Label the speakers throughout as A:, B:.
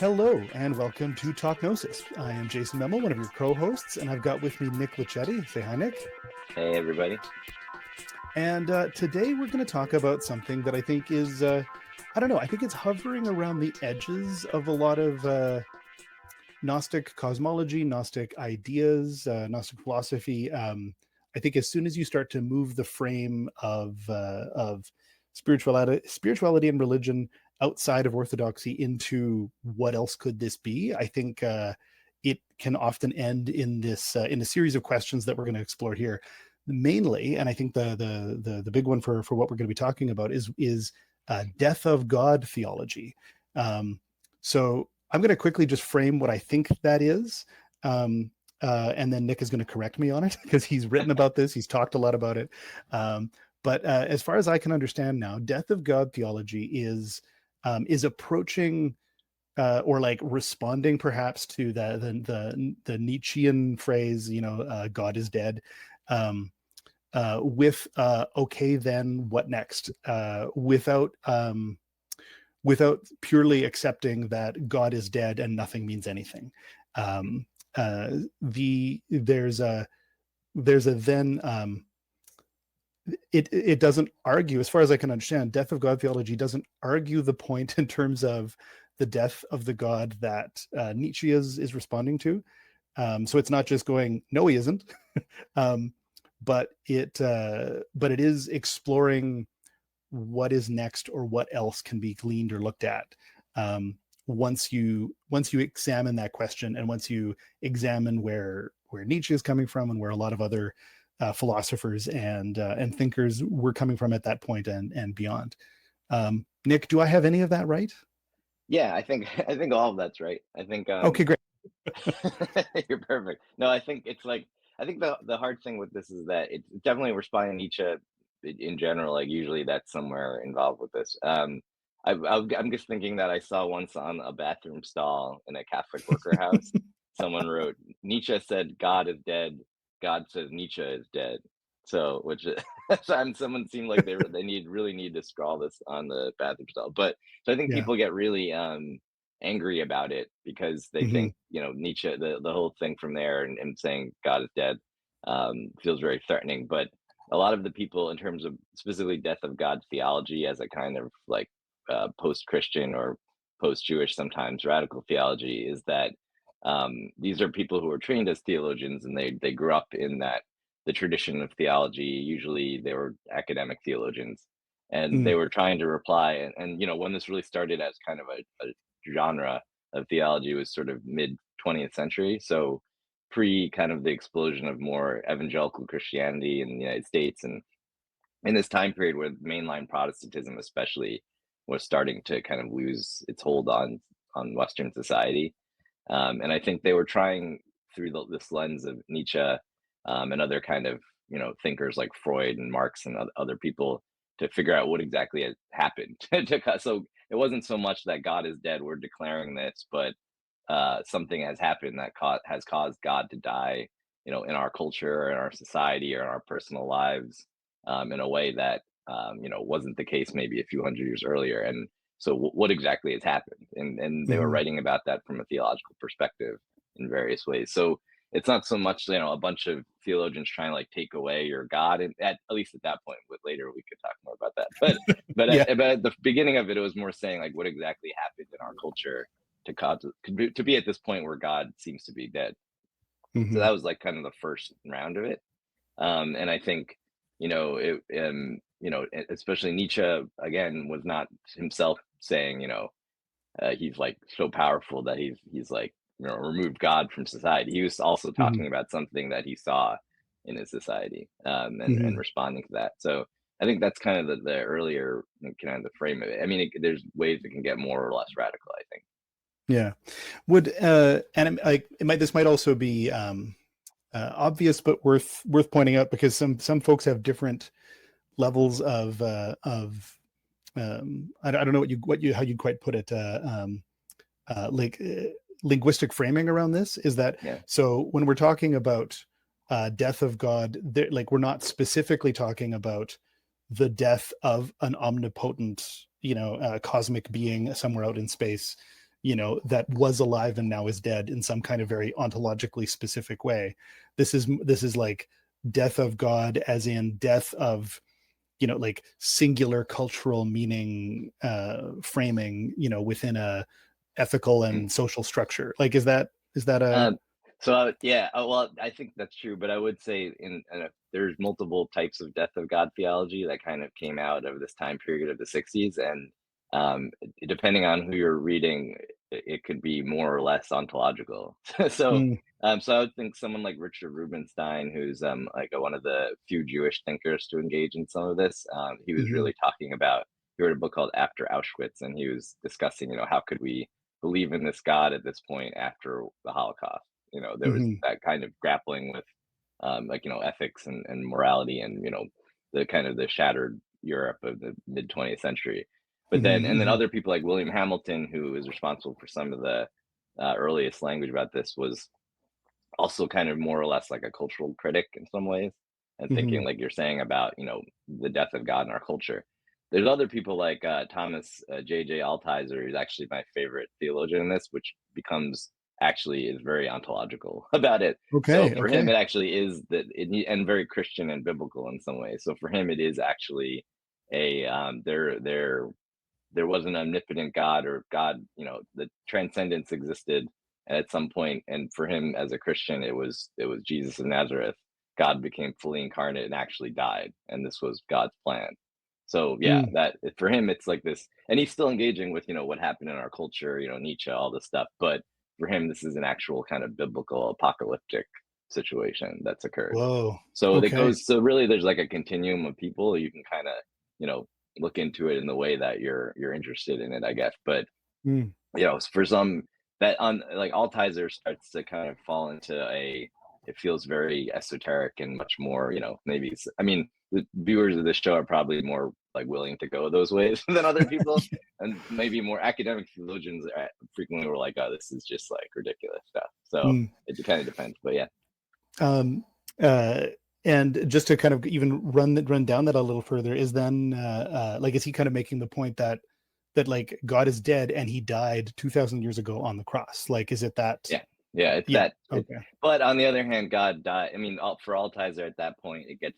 A: Hello and welcome to Talk Gnosis. I am Jason Memmel, one of your co-hosts, and I've got with me Nic Lichetti. Say hi, Nick.
B: Hey, everybody.
A: And today we're going to talk about something that I think is, I think it's hovering around the edges of a lot of Gnostic cosmology, Gnostic ideas, Gnostic philosophy. I think as soon as you start to move the frame of spirituality and religion outside of orthodoxy into what else could this be, I think it can often end in a series of questions that we're going to explore here. Mainly, and I think the big one for what we're going to be talking about is death of God theology. So I'm going to quickly just frame what I think that is. And then Nick is going to correct me on it because he's written about this. He's talked a lot about it. But as far as I can understand now, death of God theology is approaching or like responding perhaps to the Nietzschean phrase, God is dead, with okay, then what next? Without purely accepting that God is dead and nothing means anything. There's a then it doesn't argue, as far as I can understand, death of God theology doesn't argue the point in terms of the death of the God that Nietzsche is responding to. So it's not just going, no, he isn't, but it is exploring what is next or what else can be gleaned or looked at once you examine that question, and once you examine where Nietzsche is coming from and where a lot of other philosophers and thinkers were coming from at that point and beyond. Nick, do I have any of that right?
B: Yeah, I think all of that's right. I think
A: Okay, great.
B: you're perfect. No, I think it's like, I think the hard thing with this is that it's definitely responding to Nietzsche in general. Like usually that's somewhere involved with this. I'm just thinking that I saw once on a bathroom stall in a Catholic worker house, someone wrote, Nietzsche said God is dead. God says Nietzsche is dead. So, which someone seemed like they really need to scrawl this on the bathroom stall. But so I think
A: Yeah.
B: people get really angry about it because they think, Nietzsche, the whole thing from there and saying God is dead feels very threatening. But a lot of the people, in terms of specifically death of God theology as a kind of like post-Christian or post-Jewish, sometimes radical theology, is that these are people who are trained as theologians, and they grew up in the tradition of theology. Usually they were academic theologians, and they were trying to reply. And when this really started as kind of a genre of theology was sort of mid 20th century. So pre kind of the explosion of more evangelical Christianity in the United States, and in this time period where mainline Protestantism especially was starting to kind of lose its hold on Western society. And I think they were trying through this lens of Nietzsche and other kind of thinkers like Freud and Marx and other people to figure out what exactly had happened. So it wasn't so much that God is dead, we're declaring this, but something has happened that has caused God to die, in our culture, in our society, or in our personal lives, in a way that wasn't the case maybe a few hundred years earlier. And so what exactly has happened? And they were writing about that from a theological perspective in various ways. So it's not so much a bunch of theologians trying to like take away your God, and at least at that point. But later we could talk more about that. But
A: Yeah.
B: but at the beginning of it, it was more saying like what exactly happened in our culture to be at this point where God seems to be dead. So that was like kind of the first round of it. And I think especially Nietzsche again was not himself saying he's like so powerful that he's like removed God from society. He was also talking about something that he saw in his society, and responding to that. So I think that's kind of the earlier kind of the frame of it. I mean, there's ways it can get more or less radical, I think.
A: Yeah. This might also be obvious, but worth pointing out, because some folks have different levels of I don't know how you'd quite put it, linguistic framing around this. Is that So when we're talking about death of God, we're not specifically talking about the death of an omnipotent, cosmic being somewhere out in space, that was alive and now is dead in some kind of very ontologically specific way. This is like death of God, as in death of, like singular cultural meaning, framing, within a ethical and social structure. Like, is that a
B: Um, yeah, well, I think that's true, but I would say there's multiple types of death of God theology that kind of came out of this time period of the '60s, and depending on who you're reading, it could be more or less ontological. so,
A: mm,
B: so I would think someone like Richard Rubinstein, who's like one of the few Jewish thinkers to engage in some of this, he was
A: mhm,
B: really talking about. He wrote a book called After Auschwitz, and he was discussing, how could we believe in this God at this point after the Holocaust. There was
A: mhm,
B: that kind of grappling with, like, ethics and morality, and the kind of the shattered Europe of the mid 20th century. But
A: mhm,
B: then
A: mhm,
B: other people like William Hamilton, who is responsible for some of the earliest language about this, was also kind of more or less like a cultural critic in some ways, and thinking
A: mhm,
B: like you're saying about the death of God in our culture. There's other people like Thomas J.J. Altizer, who's actually my favorite theologian in this, which becomes actually is very ontological about it. So
A: okay,
B: for him,
A: okay,
B: it actually is and very Christian and biblical in some ways. So for him, it is actually a there was an omnipotent God, or God, the transcendence existed at some point, and for him as a Christian, it was Jesus of Nazareth. God became fully incarnate and actually died, and this was God's plan. So yeah,
A: mm,
B: that for him it's like this, and he's still engaging with what happened in our culture, Nietzsche, all this stuff. But for him, this is an actual kind of biblical apocalyptic situation that's occurred.
A: whoa,
B: So that
A: okay,
B: goes. So really, there's like a continuum of people. You can kind of you know look into it in the way that you're interested in it, I guess. But
A: mm,
B: for some, that on like Altizer starts to kind of fall into it feels very esoteric and much more, maybe I mean, the viewers of this show are probably more like willing to go those ways than other people, and maybe more academic theologians frequently were like, oh, this is just like ridiculous stuff. So
A: mm.
B: it kind of depends, but yeah.
A: Um, uh, and just to kind of even run down that a little further, is then like, is he kind of making the point that like God is dead and he died 2,000 years ago on the cross? Like, is it that?
B: Yeah, yeah, it's
A: Yeah.
B: that.
A: Okay.
B: But on the other hand, God died. I mean, for Altizer at that point, it gets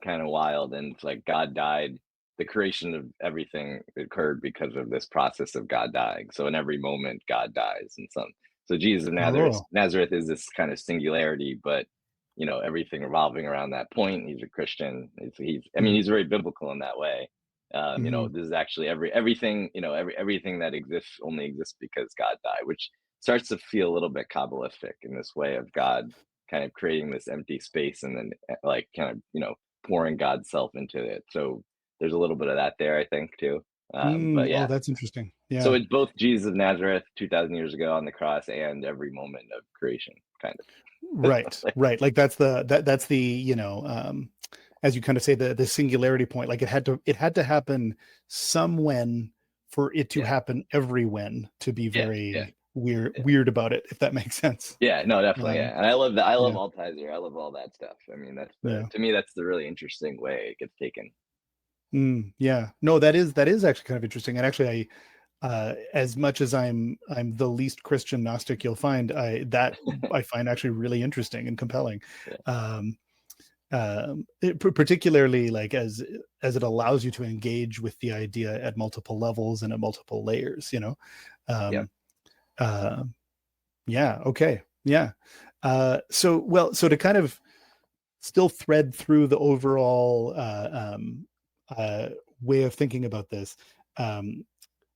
B: kind of wild, and it's like God died. The creation of everything occurred because of this process of God dying. So in every moment, God dies, and some. So Jesus of Nazareth,
A: Oh.
B: Nazareth is this kind of singularity, but everything revolving around that point. He's a Christian. I mean,
A: Mm-hmm.
B: he's very biblical in that way.
A: Mm-hmm.
B: This is actually everything. Everything that exists only exists because God died, which starts to feel a little bit kabbalistic in this way of God kind of creating this empty space, and then like kind of pouring God's self into it. So there's a little bit of that there, I think, too. But
A: Oh,
B: yeah,
A: that's interesting.
B: so
A: Yeah.
B: it's both Jesus of Nazareth 2,000 years ago on the cross and every moment of creation, kind of.
A: Right. Right. Like that's the, as you kind of say, the singularity point. Like, it had to happen some when for it to
B: Yeah,
A: happen every when, to be
B: yeah, yeah,
A: very weird
B: yeah.
A: about it, if that makes sense.
B: Yeah, no, definitely,
A: Um,
B: yeah, and I love that. I love
A: yeah.
B: Altizer. I love all that stuff. I mean, that's
A: Yeah.
B: to me, that's the really interesting way it gets taken.
A: Yeah. No, that is actually kind of interesting. And actually, as much as I'm the least Christian Gnostic you'll find, I find actually really interesting and compelling.
B: Yeah,
A: Um, Particularly like as it allows you to engage with the idea at multiple levels and at multiple layers.
B: yeah,
A: Um, uh, yeah. Okay. Yeah. So to kind of still thread through the overall uh, way of thinking about this, um,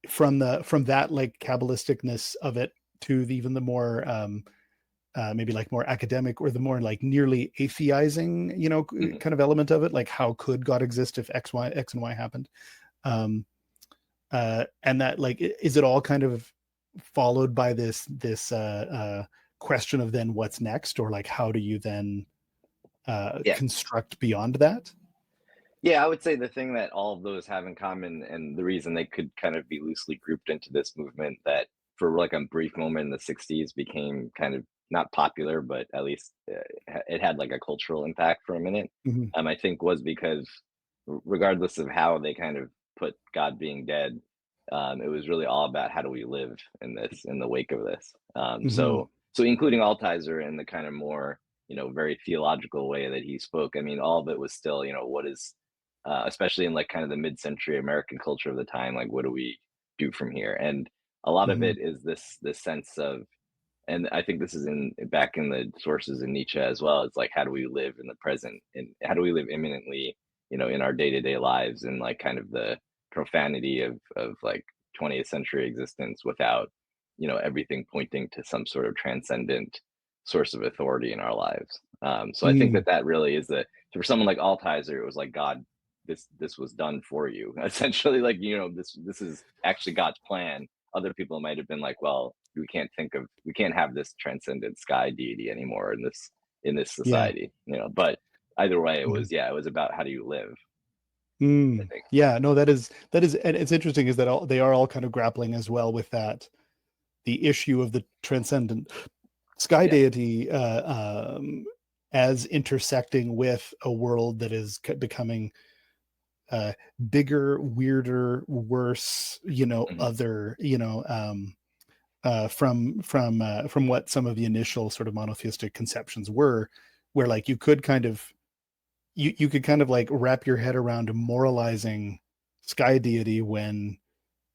A: from that like Kabbalisticness of it to even the more maybe like more academic, or the more like nearly atheizing,
B: hmm
A: kind of element of it, like how could God exist if X and Y happened? Um, and that, like, is it all kind of followed by this question of then what's next, or like how do you then
B: yeah.
A: construct beyond that?
B: Yeah, I would say the thing that all of those have in common, and the reason they could kind of be loosely grouped into this movement that for like a brief moment in the '60s became kind of not popular, but at least it had like a cultural impact for a minute,
A: Mhm.
B: I think was because regardless of how they kind of put God being dead, It was really all about how do we live in this, in the wake of this.
A: Hmm.
B: So including Altizer in the kind of more, very theological way that he spoke. I mean, all of it was still, what is, especially in like kind of the mid-century American culture of the time, like what do we do from here? And a lot of
A: Hmm.
B: it is this sense of, and I think this is in back in the sources in Nietzsche as well. It's like how do we live in the present, and how do we live imminently, in our day to day lives, and like kind of the profanity of like 20th century existence without, everything pointing to some sort of transcendent source of authority in our lives. So I think
A: Mm.
B: that really is the, for someone like Altizer, it was like God, this was done for you essentially, like, this is actually God's plan. Other people might have been like, well, we can't have this transcendent sky deity anymore in this
A: Yeah.
B: society, but either way, it
A: Mhm.
B: was, yeah, it was about how do you live, I
A: Mm.
B: think.
A: Yeah, no, that is, and it's interesting is that they are all kind of grappling as well with that, the issue of the transcendent sky
B: Yeah.
A: deity, as intersecting with a world that is becoming uh, bigger, weirder, worse,
B: Hmm.
A: other, from what some of the initial sort of monotheistic conceptions were, where like you could kind of like wrap your head around moralizing sky deity when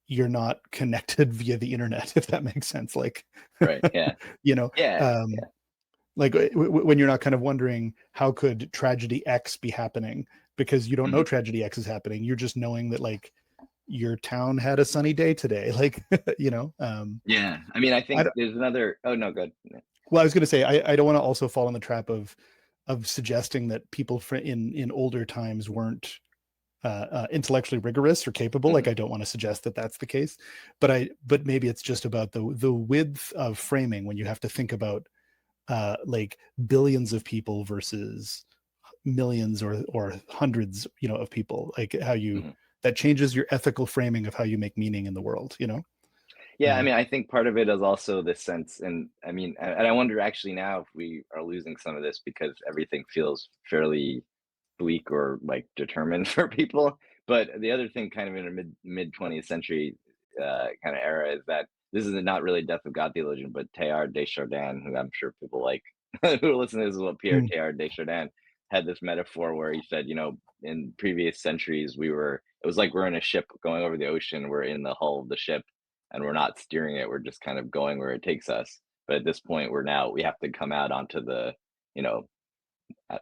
A: you're not connected via the internet, if that makes sense. Like,
B: Right. Yeah.
A: you know,
B: Yeah.
A: um,
B: Yeah.
A: like when you're not kind of wondering how could tragedy X be happening because you don't know
B: Hmm.
A: tragedy X is happening. You're just knowing that like your town had a sunny day today. Like,
B: Yeah. I mean, I
A: I
B: think
A: don't,
B: there's another. Oh no, good.
A: well, I was going to say, I don't want to also fall in the trap of suggesting that people in older times weren't intellectually rigorous or capable. Like,
B: Hmm.
A: I don't want to suggest that that's the case, but maybe it's just about the width of framing when you have to think about like billions of people versus millions or hundreds, of people. Like how you
B: Hmm.
A: that changes your ethical framing of how you make meaning in the world.
B: Yeah, I
A: Uh,
B: mean, I think part of it is also this sense, and I mean, and I wonder actually now if we are losing some of this because everything feels fairly bleak or like determined for people. But the other thing, kind of in a mid 20th century kind of era, is that this is not really Death of God theologian, but Teilhard de Chardin, who I'm sure people like who listen to this, is what Pierre
A: mm,
B: Teilhard de Chardin had this metaphor where he said, in previous centuries, it was like we're in a ship going over the ocean, we're in the hull of the ship, and we're not steering it, we're just kind of going where it takes us. But at this point, we have to come out onto the, you know,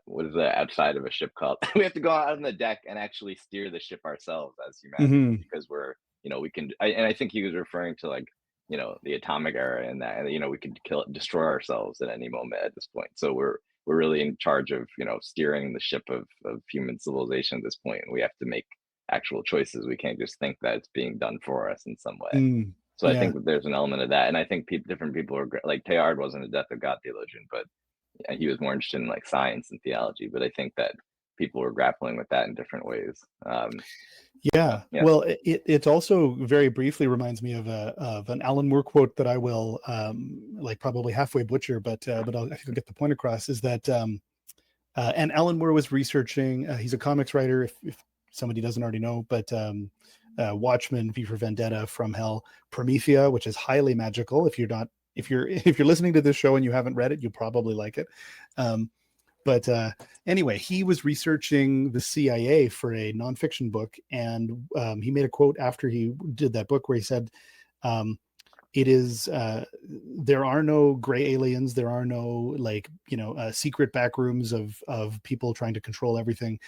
B: what is the outside of a ship called? We have to go out on the deck and actually steer the ship ourselves as humanity,
A: mhm.
B: because we can. And I think he was referring to like, the atomic era, and that, we could destroy ourselves at any moment at this point. So we're really in charge of, steering the ship of human civilization at this point, and we have to make actual choices. We can't just think that it's being done for us in some way.
A: Mm,
B: So I
A: yeah.
B: think that there's an element of that, and I think different people are like Teilhard wasn't a death of God theologian, but he was more interested in like science and theology. But I think that people were grappling with that in different ways.
A: Yeah.
B: Yeah.
A: Well, it also very briefly reminds me of an Alan Moore quote that I will like probably halfway butcher, but I think I'll get the point across. Is that and Alan Moore was researching. He's a comics writer, if somebody doesn't already know, but Watchmen, V for Vendetta, From Hell, Promethea, which is highly magical. If you're not, if you're listening to this show and you haven't read it, you'll probably like it. Um, but anyway, he was researching the CIA for a nonfiction book, and he made a quote after he did that book where he said, um, "It is there are no gray aliens, there are no like secret back rooms of people trying to control everything.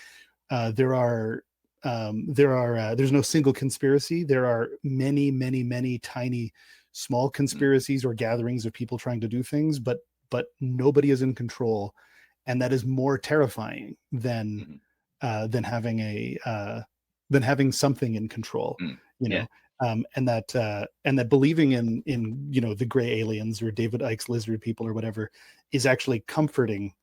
A: There's no single conspiracy. There are many, many, many tiny, small
B: Mm-hmm.
A: conspiracies or gatherings of people trying to do things, but nobody is in control, and that is more terrifying
B: Mm-hmm.
A: than having something in control,
B: Mm.
A: you
B: Yeah.
A: know. And that believing in the gray aliens or David Icke's lizard people or whatever is actually comforting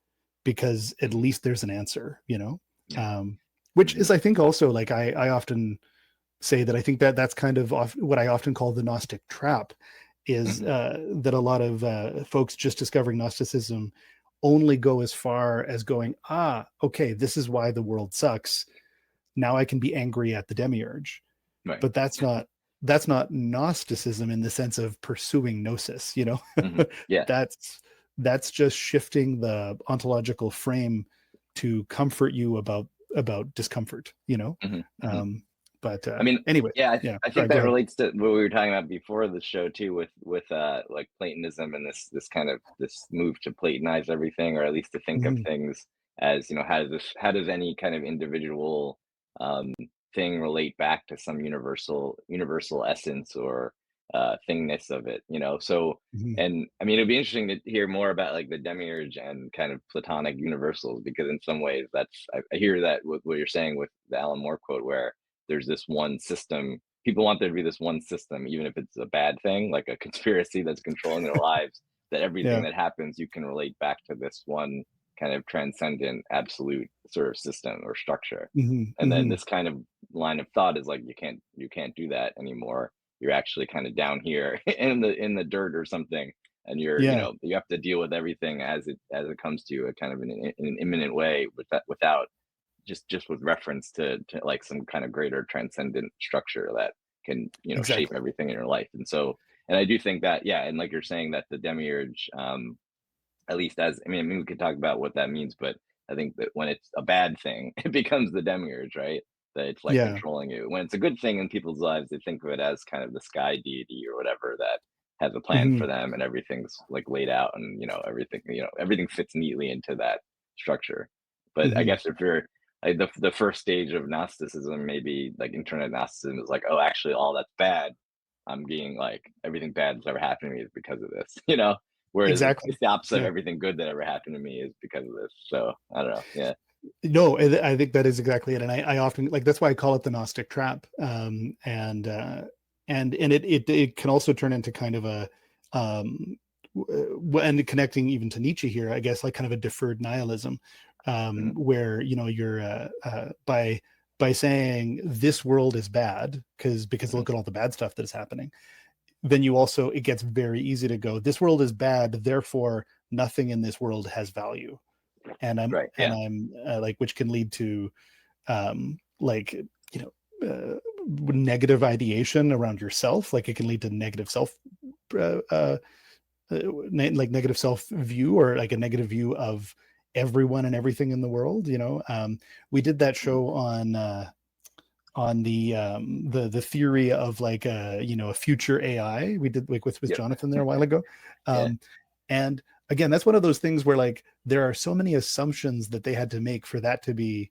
A: because at
B: Mm-hmm.
A: least there's an answer,
B: Yeah.
A: um, which
B: Mm-hmm.
A: is, I think, also like I often say that I think that that's kind of what I often call the Gnostic trap, is
B: Mm-hmm.
A: that a lot of folks just discovering Gnosticism only go as far as going, okay, this is why the world sucks. Now I can be angry at the Demiurge.
B: Right.
A: But that's
B: Yeah.
A: not. that's not Gnosticism in the sense of pursuing gnosis, you know.
B: Yeah.
A: that's that's just shifting the ontological frame to comfort you about discomfort, you know.
B: Hmm. Hmm.
A: um but
B: I mean,
A: anyway,
B: yeah,
A: yeah,
B: I
A: sorry,
B: think
A: go
B: that
A: ahead.
B: relates to what we were talking about before the show too, with like Platonism and this kind of this move to Platonize everything, or at least to think of
A: Hmm.
B: things as, how does any kind of individual um, thing relate back to some universal essence or thingness of it, So,
A: Hmm.
B: and I mean, it'd be interesting to hear more about like the Demiurge and kind of Platonic universals, because in some ways I hear that with what you're saying with the Alan Moore quote, where there's this one system. People want there to be this one system, even if it's a bad thing, like a conspiracy that's controlling their lives, that everything
A: Yeah.
B: that happens, you can relate back to this one kind of transcendent, absolute sort of system or structure.
A: Hmm.
B: And then
A: Hmm.
B: this kind of line of thought is like, you can't do that anymore. You're actually kind of down here in the dirt or something, and
A: Yeah.
B: you have to deal with everything as it comes to you, a kind of in an imminent way, without just with reference to like some kind of greater transcendent structure that can shape
A: Exactly.
B: everything in your life. And so, and I do think that, yeah, and like you're saying, that the Demiurge, at least as I mean we could talk about what that means, but I think that when it's a bad thing it becomes the Demiurge, right? That it's like
A: Yeah.
B: controlling you. When it's a good thing in people's lives, they think of it as kind of the sky deity or whatever that has a plan
A: Hmm.
B: for them, and everything's like laid out, and everything fits neatly into that structure. But I
A: Hmm.
B: guess if you're like the first stage of Gnosticism, maybe like internet Gnosticism, is like, oh, actually all that's bad, I'm being like, everything bad that's ever happened to me is because of this, Whereas
A: Exactly.
B: it's the opposite of
A: Yeah.
B: everything good that ever happened to me is because of this. So I don't know. Yeah.
A: No, I think that is exactly it, and I often like that's why I call it the Gnostic trap. And it can also turn into kind of a and connecting even to Nietzsche here, I guess, like kind of a deferred nihilism,
B: Mhm.
A: where you're by saying this world is bad because
B: Mhm.
A: look at all the bad stuff that is happening. Then you also it gets very easy to go, this world is bad, therefore nothing in this world has value. and I'm
B: Right.
A: and
B: Yeah.
A: I'm like, which can lead to like negative ideation around yourself. Like it can lead to negative self uh, uh, like negative self view, or like a negative view of everyone and everything in the world. We did that
B: Mhm.
A: show on the theory of like a future AI. We did like with
B: Yep.
A: Jonathan there a while ago.
B: Yeah.
A: Um and again, that's one of those things where like there are so many assumptions that they had to make for that to be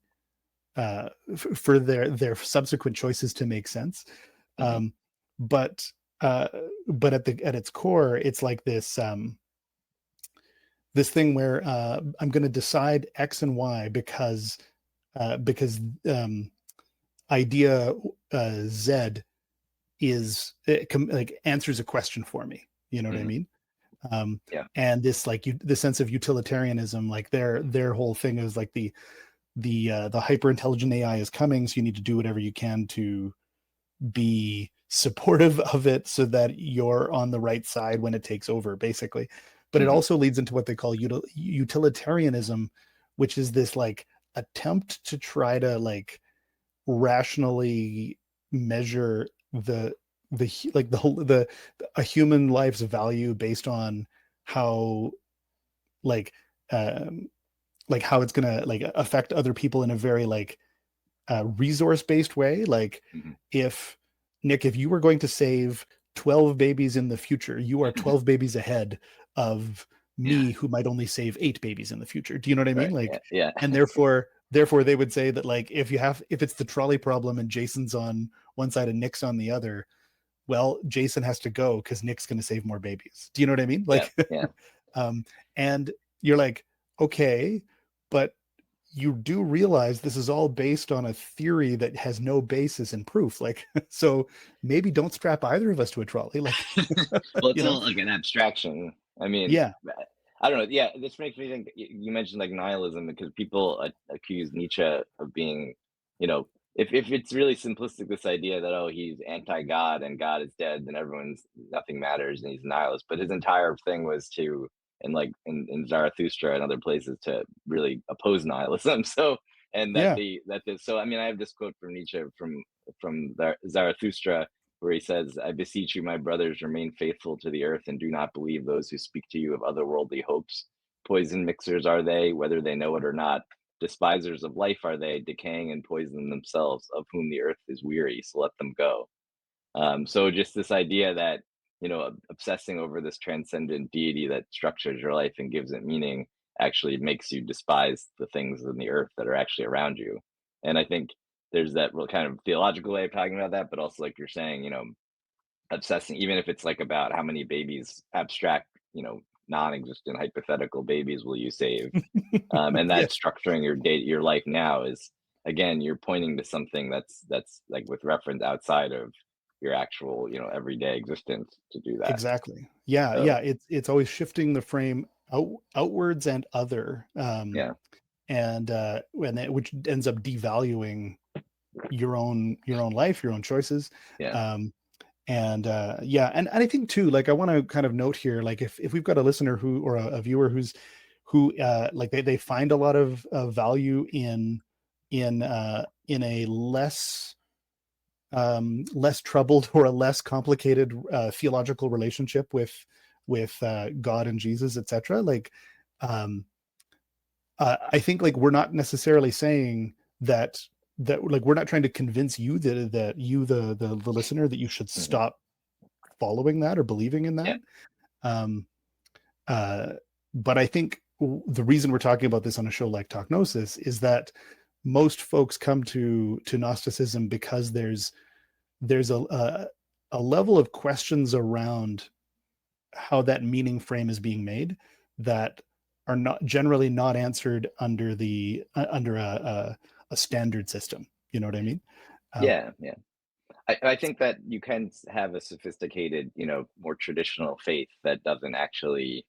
A: for their subsequent choices to make sense.
B: Hmm.
A: um but uh but at its core, it's like this thing where I'm going to decide X and Y because idea Z is like answers a question for me. You know what I
B: Hmm.
A: mean? um
B: Yeah.
A: and this like the sense of utilitarianism, like their whole thing is like the hyper intelligent AI is coming, so you need to do whatever you can to be supportive of it so that you're on the right side when it takes over, basically. But it
B: Hmm.
A: also leads into what they call utilitarianism, which is this like attempt to try to like rationally measure the whole the a human life's value based on how like um how it's gonna like affect other people in a very like resource based way. Like
B: Hmm.
A: if Nick, if you were going to save 12 babies in the future, you are 12 babies ahead of
B: Yeah.
A: me who might only save 8 babies in the future. Do you know what I mean?
B: Right. Yeah.
A: Like,
B: Yeah.
A: and therefore they would say that like if it's the trolley problem and Jason's on one side and Nick's on the other, well, Jason has to go because Nick's going to save more babies. Do you know what I mean?
B: Yeah.
A: Like,
B: Yeah.
A: um, and you're like, okay, but you do realize this is all based on a theory that has no basis in proof. Like, so maybe don't strap either of us to a trolley. Like,
B: Well, it's
A: you know?
B: all like an abstraction. I mean,
A: Yeah,
B: I don't know. Yeah, this makes me think. You mentioned like nihilism, because people accuse Nietzsche of being, if it's really simplistic, this idea that, oh, he's anti-God and God is dead, then nothing matters and he's a nihilist. But his entire thing was to, and like in Zarathustra and other places, to really oppose nihilism. So, and
A: yeah.
B: so I mean, I have this quote from Nietzsche from Zarathustra, where he says, "I beseech you, my brothers, remain faithful to the earth, and do not believe those who speak to you of otherworldly hopes. Poison mixers are they, whether they know it or not. Despisers of life are they, decaying and poison themselves, of whom the earth is weary, so let them go." So just this idea that, obsessing over this transcendent deity that structures your life and gives it meaning actually makes you despise the things in the earth that are actually around you. And I think there's that real kind of theological way of talking about that, but also like you're saying, obsessing, even if it's like about how many babies, abstract, non-existent hypothetical babies will you save, and that
A: Yes,
B: structuring your life now is, again, you're pointing to something that's like with reference outside of your actual, everyday existence to do that.
A: exactly. Yeah, yeah.
B: So
A: It's always shifting the frame outwards and other,
B: yeah,
A: which ends up devaluing your own life, your own choices.
B: yeah,
A: Um, and I think too, like I want to kind of note here, like if we've got a listener who or a viewer who like they find a lot of value in a less troubled or a less complicated theological relationship with God and Jesus, etc. Like, um, I think like we're not necessarily saying that like we're not trying to convince you that you the listener that you should
B: hmm,
A: stop following that or believing in
B: yeah,
A: that. Um, uh, but I think the reason we're talking about this on a show like Talk Gnosis is that most folks come to Gnosticism because there's a level of questions around how that meaning frame is being made that are not generally not answered under a standard system. You know what I mean? Um,
B: yeah, yeah. I think that you can have a sophisticated, more traditional faith that doesn't actually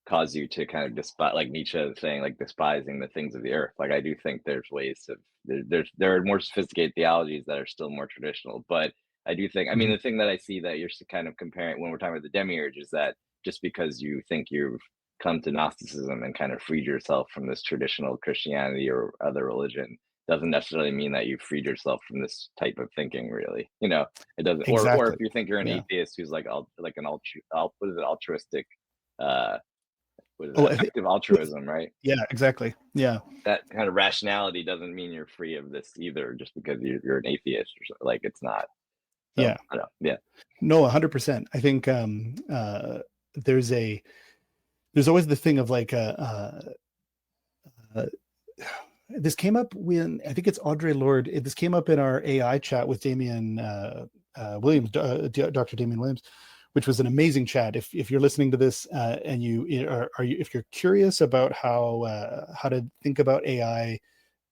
B: cause you to kind of despise, like Nietzsche is saying, like despising the things of the earth. Like I do think there's ways of there are more sophisticated theologies that are still more traditional, but I do think, I mean,
A: mhm.
B: the thing that I see that you're kind of comparing when we're talking about the Demiurge is that just because you think you've come to Gnosticism and kind of freed yourself from this traditional Christianity or other religion doesn't necessarily mean that you've freed yourself from this type of thinking, really. It doesn't. Or if
A: Exactly.
B: you think you're an
A: Yeah.
B: atheist who's like an what is it, altruistic, uh, what is it,
A: Oh,
B: effective altruism, right?
A: yeah. Exactly. Yeah.
B: That kind of rationality doesn't mean you're free of this either, just because you're an atheist or something. Like it's not. So
A: Yeah.
B: I don't know. Yeah.
A: No, 100%. I think there's a there's always the thing of like uh, this came up when I think it's Audre Lorde. This came up in our AI chat with Damian Williams, Dr. Damian Williams, which was an amazing chat. If you're listening to this and you are you if you're curious about how to think about AI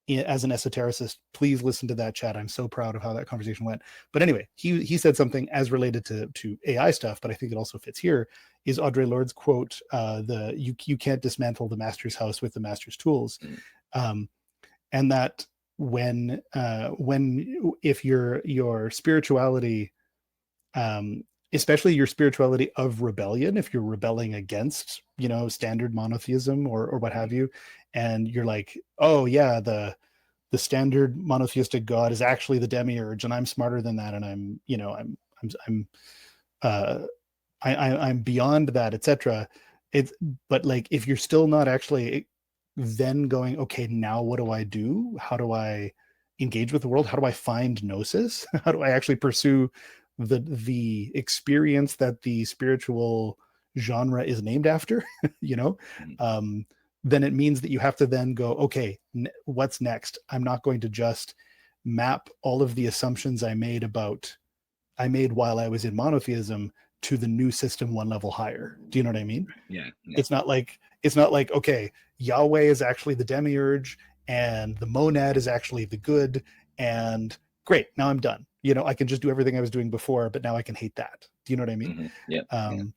A: as an esotericist, please listen to that chat. I'm so proud of how that conversation went. But anyway, he said something as related to AI stuff, but I think it also fits here. Is Audre Lorde's quote, "The you can't dismantle the master's house with the master's tools,"
B: Mm,
A: um, and that when if your spirituality, um, especially your spirituality of rebellion, if you're rebelling against standard monotheism or what
B: mm,
A: have you, and you're like, oh yeah, the standard monotheistic god is actually the demiurge and I'm smarter than that and I'm uh I'm beyond that, etc. It's but like if you're still not actually then going, okay, now what do I do? How do I engage with the world? How do I find gnosis? How do I actually pursue the experience that the spiritual genre is named after? you know
B: mm,
A: um then it means that you have to then go, okay, what's next? I'm not going to just map all of the assumptions I made while I was in monotheism to the new system one level higher. Do you know what I mean?
B: yeah. Yeah.
A: It's not like okay, Yahweh is actually the demiurge and the monad is actually the good, and great, now I'm done. I can just do everything I was doing before, but now I can hate that. Do you know what I mean?
B: Yeah. Yeah.
A: Um,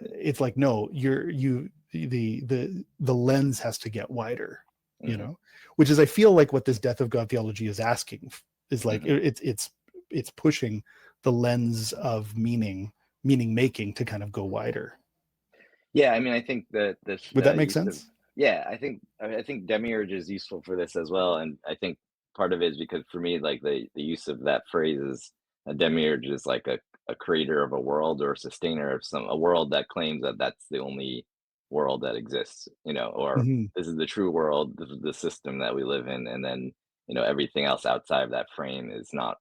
A: it's like no, the lens has to get wider,
B: Hmm.
A: which is I feel like what this death of God theology is asking is like
B: Hmm.
A: it's pushing the lens of meaning making to kind of go wider.
B: Yeah, I mean, I think that this
A: Would that make
B: use of,
A: sense?
B: yeah, I think Demiurge is useful for this as well, and I think part of it is because for me, like the use of that phrase is a demiurge is like a creator of a world or a sustainer of a world that claims that that's the only world that exists, or
A: Mhm.
B: this is the true world, this is the system that we live in, and then everything else outside of that frame is not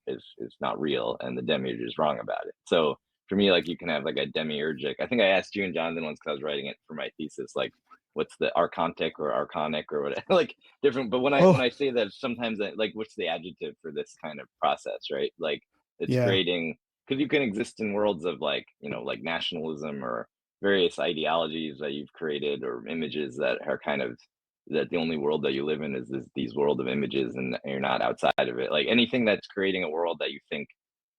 B: real, and the demiurge is wrong about it. So for me, like, you can have like a demiurgic. I think I asked you and Jonathan once, because I was writing it for my thesis, like, what's the archontic or archonic or whatever, like, different. But
A: Oh,
B: when I say that, sometimes like, what's the adjective for this kind of process, right? Like, it's
A: yeah.
B: creating, because you can exist in worlds of, like, like nationalism or various ideologies that you've created, or images that are kind of, that the only world that you live in is these world of images, and you're not outside of it. Like, anything that's creating a world that you think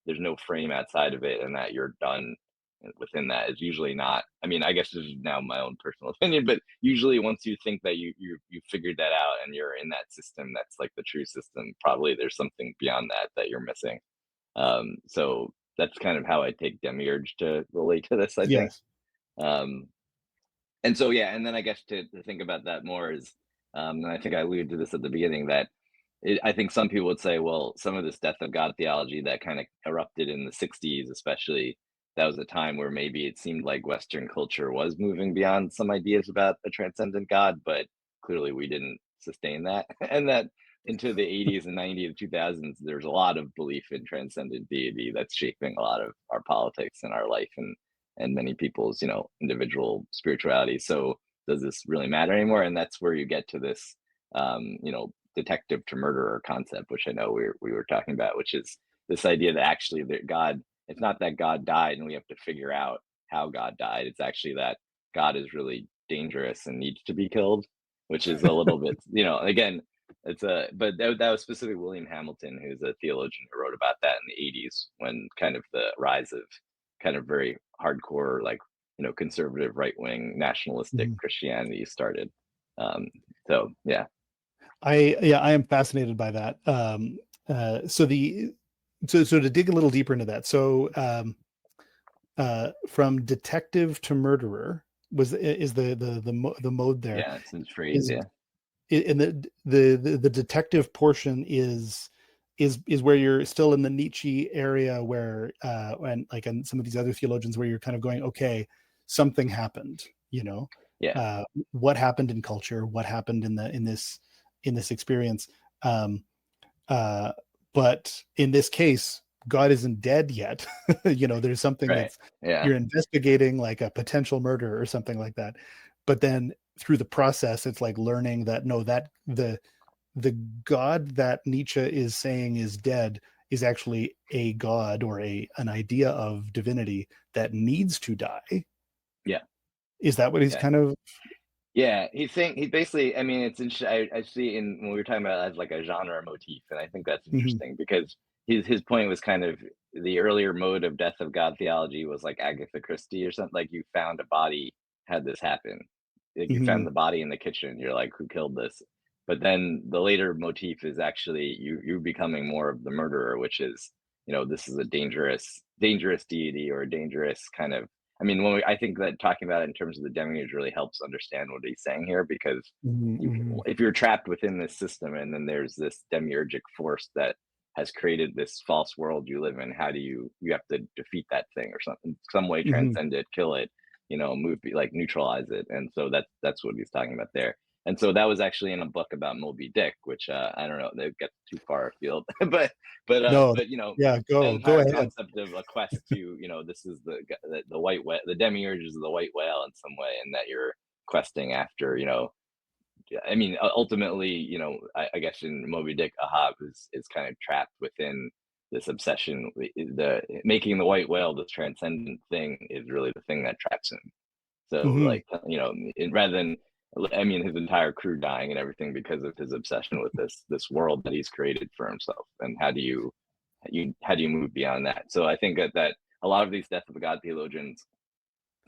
B: there's no frame outside of it, and that you're done within that, is usually not. I mean, I guess this is now my own personal opinion, but usually once you think that you figured that out and you're in that system, that's like the true system, probably there's something beyond that you're missing. So that's kind of how I take demiurge to relate to this, I think.
A: Yes.
B: um and so, yeah, and then I guess to think about that more is, and I think I alluded to this at the beginning, that I think some people would say, well, some of this death of God theology that kind of erupted in the 60s, especially, that was a time where maybe it seemed like Western culture was moving beyond some ideas about a transcendent God, but clearly we didn't sustain that. And that into the 80s and 90s and 2000s, there's a lot of belief in transcendent deity that's shaping a lot of our politics and our life, and many people's, individual spirituality. So does this really matter anymore? And that's where you get to this, detective to murderer concept, which I know we were talking about, which is this idea that actually that God, it's not that God died and we have to figure out how God died. It's actually that God is really dangerous and needs to be killed, which is a little bit, again, but that was specifically William Hamilton, who's a theologian, who wrote about that in the 80s, when kind of the rise of kind of very hardcore, like, conservative, right wing, nationalistic
A: Mhm.
B: Christianity started. Um, so yeah,
A: I am fascinated by that. So the so to dig a little deeper into that. So from detective to murderer was is the mode there
B: yeah, it's his phrase.
A: is
B: Yeah,
A: and the detective portion is where you're still in the Nietzsche area, where and like and some of these other theologians, where you're kind of going, okay, something happened,
B: yeah,
A: what happened in culture, what happened in this experience. um uh but in this case, God isn't dead yet. There's something
B: right,
A: that's,
B: yeah,
A: you're investigating, like a potential murder or something like that. But then through the process, it's like learning that no, that the God that Nietzsche is saying is dead is actually a god, or a an idea of divinity that needs to die.
B: yeah,
A: Is that what he's
B: yeah.
A: kind of?
B: Yeah, he's saying, he basically, I mean, it's interesting. I see, in when we were talking about it as like a genre motif, and I think that's
A: Mhm,
B: interesting, because his point was kind of, the earlier mode of death of God theology was like Agatha Christie or something. Like, you found a body, had this happen. Like, you found
A: mhm,
B: the body in the kitchen. You're like, who killed this? But then the later motif is actually you becoming more of the murderer, which is, this is a dangerous deity, or a dangerous kind of, I mean, I think that talking about it in terms of the demiurge really helps understand what he's saying here, because
A: mhm, mhm,
B: if you're trapped within this system, and then there's this demiurgic force that has created this false world you live in, how do you have to defeat that thing, or something, some way,
A: mhm.
B: transcend it, kill it, move, like, neutralize it. And so that's what he's talking about there. And so that was actually in a book about Moby Dick, which, I don't know, they get too far afield,
A: No,
B: but
A: yeah,
B: the
A: go
B: entire
A: ahead.
B: concept of a quest to, this is the white whale, the demiurge is the white whale in some way, and that you're questing after, yeah, I mean, ultimately, I guess in Moby Dick, Ahab is kind of trapped within this obsession. The making the white whale this transcendent thing is really the thing that traps him. So,
A: Mhm,
B: like, rather than, I mean, his entire crew dying and everything because of his obsession with this world that he's created for himself. And how do you move beyond that? So I think that a lot of these death of the god theologians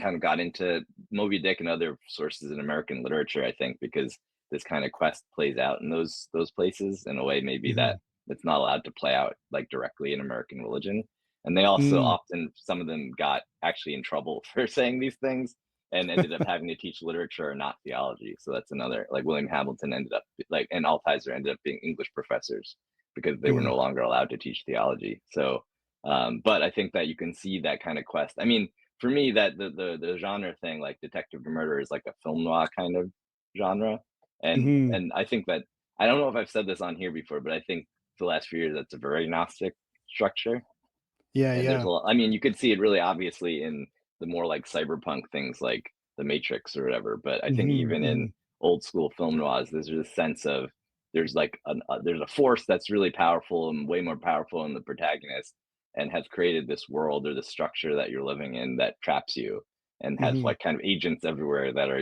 B: kind of got into Moby Dick and other sources in American literature, I think, because this kind of quest plays out in those places in a way maybe that
A: mhm,
B: it's not allowed to play out, like, directly in American religion. And they also
A: mm,
B: often, some of them got actually in trouble for saying these things, and ended up having to teach literature and not theology. So that's another, like, William Hamilton ended up, like, and Altizer ended up being English professors because they were
A: mm,
B: no longer allowed to teach theology. So But I think that you can see that kind of quest. I mean, for me, that the genre thing, like detective to murder, is like a film noir kind of genre,
A: Hmm.
B: and I think that I don't know if I've said this on here before, but I think the last few years that's a very Gnostic structure,
A: Yeah,
B: and there's
A: yeah.
B: a lot. I mean, you could see it really obviously in the more like cyberpunk things like The Matrix or whatever. But I think
A: Hmm.
B: even in
A: Hmm.
B: old school film noirs, there's a sense of there's a force that's really powerful and way more powerful in the protagonist, and has created this world or this structure that you're living in that traps you, and has
A: Hmm.
B: like kind of agents everywhere that are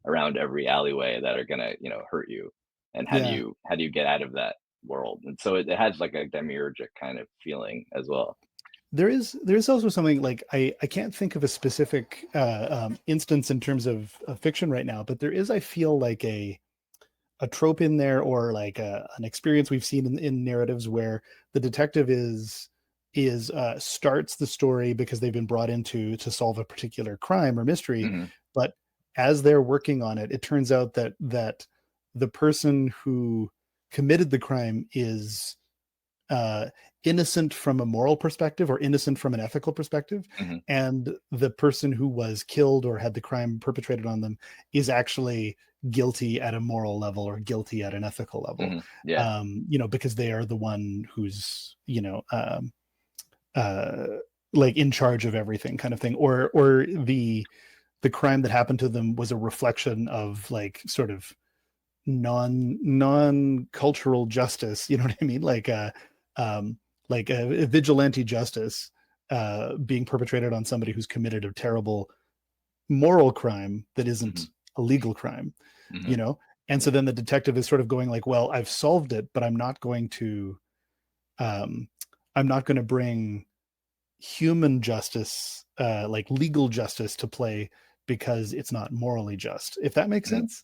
B: around every alleyway that are gonna hurt you. And
A: Yeah.
B: how do you get out of that world? And so it has like a demiurgic kind of feeling as well.
A: There's also something like I can't think of a specific instance in terms of fiction right now, but there is, I feel like, a trope in there, or like an experience we've seen in narratives where the detective is starts the story because they've been brought in to solve a particular crime or mystery,
B: Hmm.
A: but as they're working on it, it turns out that the person who committed the crime is uh, innocent from a moral perspective or innocent from an ethical perspective,
B: Hmm.
A: and the person who was killed or had the crime perpetrated on them is actually guilty at a moral level or guilty at an ethical level.
B: Hmm. Yeah.
A: Because they are the one who's uh, like in charge of everything, kind of thing, or the crime that happened to them was a reflection of like sort of non cultural justice. You know what I mean? Um, like a vigilante justice being perpetrated on somebody who's committed a terrible moral crime that
B: Hmm.
A: isn't a legal crime.
B: Hmm.
A: You know, and so
B: Yeah.
A: then the detective is sort of going like, well, I've solved it, but um, I'm not going to bring human justice, like legal justice, to play because it's not morally just. If that makes
B: Mhm.
A: sense.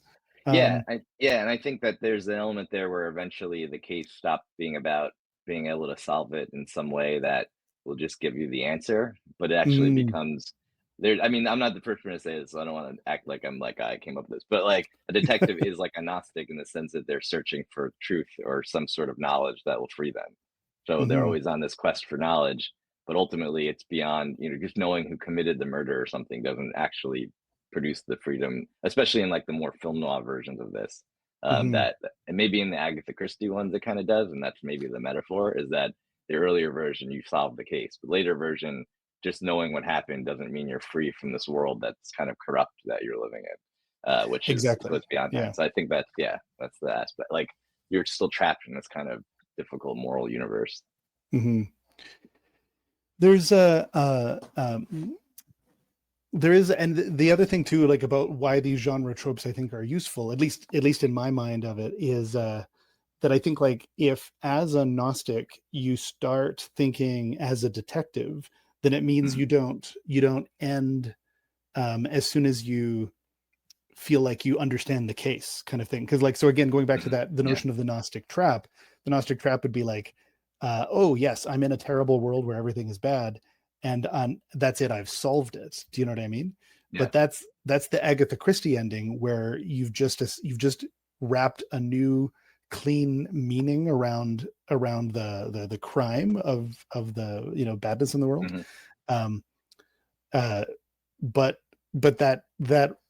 B: Yeah,
A: Um,
B: and I think that there's an element there where eventually the case stops being about being able to solve it in some way that will just give you the answer, but it actually
A: mm,
B: becomes there. I mean, I'm not the first person to say this, so I don't want to act like I'm like I came up with this, but like a detective is like a Gnostic in the sense that they're searching for truth or some sort of knowledge that will free them. So they're
A: mhm,
B: always on this quest for knowledge, but ultimately it's beyond, just knowing who committed the murder or something doesn't actually produce the freedom, especially in like the more film noir versions of this.
A: mhm.
B: That and maybe in the Agatha Christie ones it kind of does, and that's maybe the metaphor is that the earlier version you solve the case, but later version just knowing what happened doesn't mean you're free from this world that's kind of corrupt that you're living in, which is
A: Exactly.
B: goes beyond
A: Yeah.
B: that. So I think that's that's the aspect. Like you're still trapped in this kind of difficult moral universe.
A: Mhm. There's there is, and the other thing too, like about why these genre tropes I think are useful, at least in my mind of it, is that I think like if as a Gnostic you start thinking as a detective, then it means
B: Hmm.
A: you don't end as soon as you feel like you understand the case, kind of thing. Because like, so again, going back to
B: Hmm.
A: that, the
B: Yeah.
A: notion of the Gnostic trap would be like, oh yes, I'm in a terrible world where everything is bad, and that's it, I've solved it. Do you know what I mean?
B: Yeah.
A: But that's the Agatha Christie ending, where you've just wrapped a new clean meaning around the crime of the badness in the world.
B: Hmm.
A: um uh but that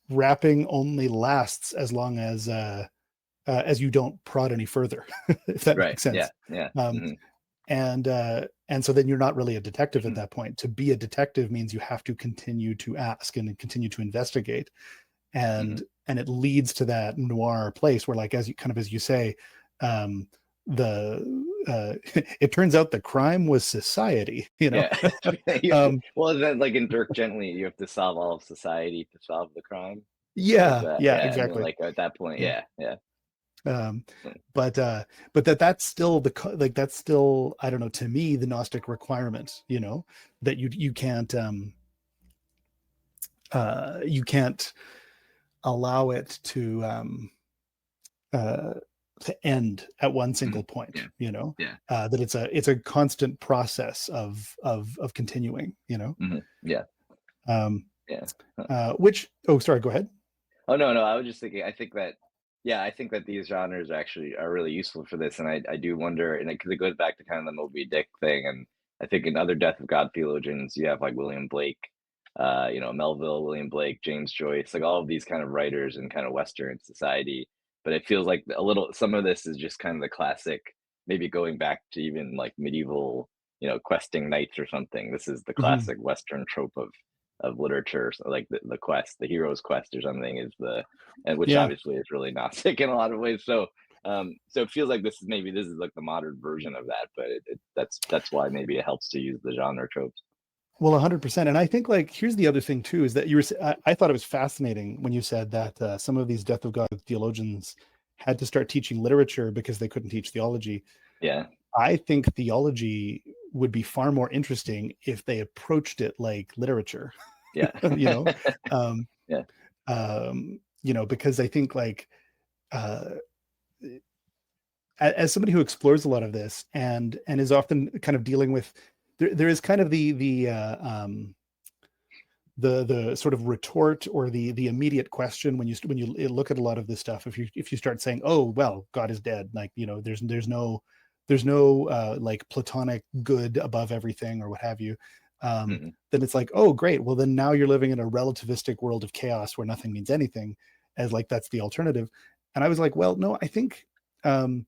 A: wrapping only lasts as you don't prod any further, if that
B: Right.
A: makes
B: Yeah.
A: sense.
B: Yeah.
A: Um,
B: Hmm.
A: and so then you're not really a detective at that point. To be a detective means you have to continue to ask and continue to investigate,
B: Hmm.
A: and it leads to that noir place where, like, as you say, um, the it turns out the crime was society.
B: Yeah. You have to,
A: um,
B: well, is that like in Dirk Gently, you have to solve all of society to solve the crime? Is
A: yeah,
B: that,
A: yeah,
B: yeah, and then
A: exactly.
B: like at that point,
A: Yeah.
B: yeah, yeah.
A: Um,
B: Mm.
A: but that's still like that's still, I don't know, to me, the Gnostic requirement, that you can't allow it uh to end at one
B: Mhm.
A: single point,
B: Yeah, yeah.
A: that it's a constant process of continuing,
B: Hmm. Yeah,
A: um
B: yeah. Huh.
A: which, oh, sorry, go ahead.
B: Oh no, no, I was just thinking, I think that, yeah, I think that these genres actually are really useful for this, and I do wonder, and because it goes back to kind of the Moby Dick thing, and I think in other death of God theologians, you have like William Blake, Melville, William Blake, James Joyce, like all of these kind of writers in kind of Western society. But it feels like some of this is just kind of the classic, maybe going back to even like medieval, questing knights or something. This is the
A: Mhm.
B: classic Western trope of literature. So like the quest, the hero's quest or something and which
A: Yeah.
B: obviously is really Gnostic in a lot of ways. So it feels like this is like the modern version of that, but that's why maybe it helps to use the genre tropes.
A: Well, 100%. And I think like here's the other thing too is that I thought it was fascinating when you said that some of these death of God theologians had to start teaching literature because they couldn't teach theology.
B: Yeah,
A: I think theology would be far more interesting if they approached it like literature,
B: yeah,
A: you know, um,
B: yeah.
A: because I think like uh, as somebody who explores a lot of this and is often kind of dealing with there is kind of the sort of retort or the immediate question when you look at a lot of this stuff. If you start saying, oh well, God is dead, like there's no like platonic good above everything or what have you,
B: Hmm.
A: then it's like, oh great, well then now you're living in a relativistic world of chaos where nothing means anything, as like that's the alternative. And I was like, well no, um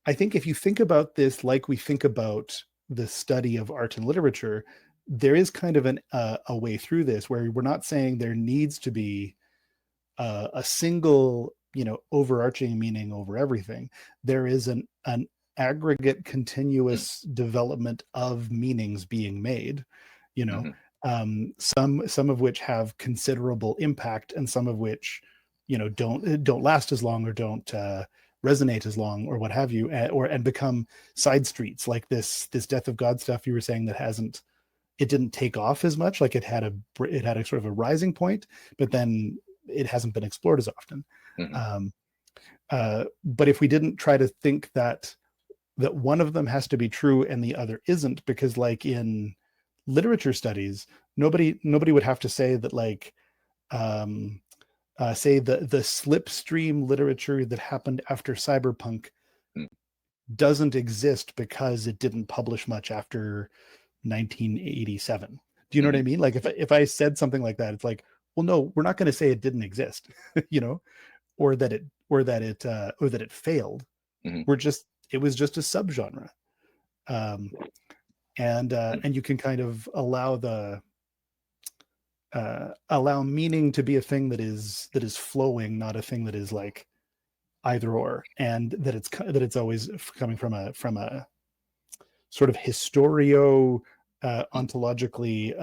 A: I think if you think about this like we think about the study of art and literature, there is kind of a way through this where we're not saying there needs to be a single, overarching meaning over everything. There is an aggregate, continuous development of meanings being made. You know,
B: Hmm.
A: some of which have considerable impact, and some of which, don't last as long or don't resonate as long or what have you, and become side streets like this Death of God stuff you were saying that hasn't it didn't take off as much. Like it had a sort of a rising point, but then it hasn't been explored as often.
B: Hmm.
A: Um, but if we didn't try to think that one of them has to be true and the other isn't, because like in literature studies, nobody would have to say that like um, say the slipstream literature that happened after cyberpunk doesn't exist because it didn't publish much after 1987. Do you know what I
B: Hmm.
A: mean? Like if I said something like that, it's like, well, no, we're not going to say it didn't exist, you know, or that it failed.
B: Hmm.
A: It was just a subgenre, um, and you can kind of allow meaning to be a thing that is flowing, not a thing that is like either or, and that it's always coming from a sort of historio ontologically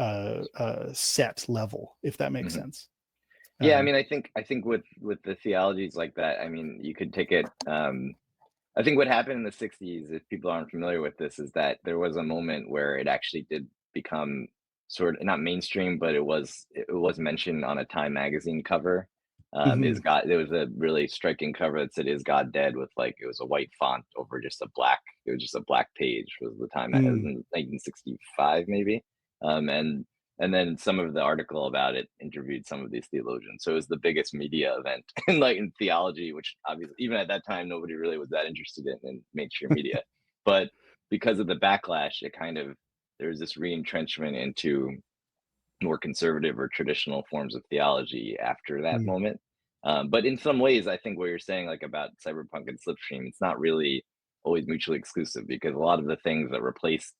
A: set level, if that makes
B: Hmm.
A: sense.
B: Yeah, I
A: Um,
B: mean, I think with the theologies like that, I mean, you could take it. I think what happened in the 60s, if people aren't familiar with this, is that there was a moment where it actually did become sort of not mainstream, but it was mentioned on a Time magazine cover. Is
A: mhm,
B: God? There was a really striking cover that said "Is God dead?" with like it was a white font over just a black. It was just a black page. Was the Time? It was
A: mm,
B: in 1965 maybe, and then some of the article about it interviewed some of these theologians. So it was the biggest media event in like in theology, which obviously even at that time nobody really was that interested in mainstream media. But because of the backlash, it kind of there was this re-entrenchment into more conservative or traditional forms of theology after that
A: mm,
B: moment. But in some ways, I think what you're saying, like about cyberpunk and slipstream, it's not really always mutually exclusive because a lot of the things that replaced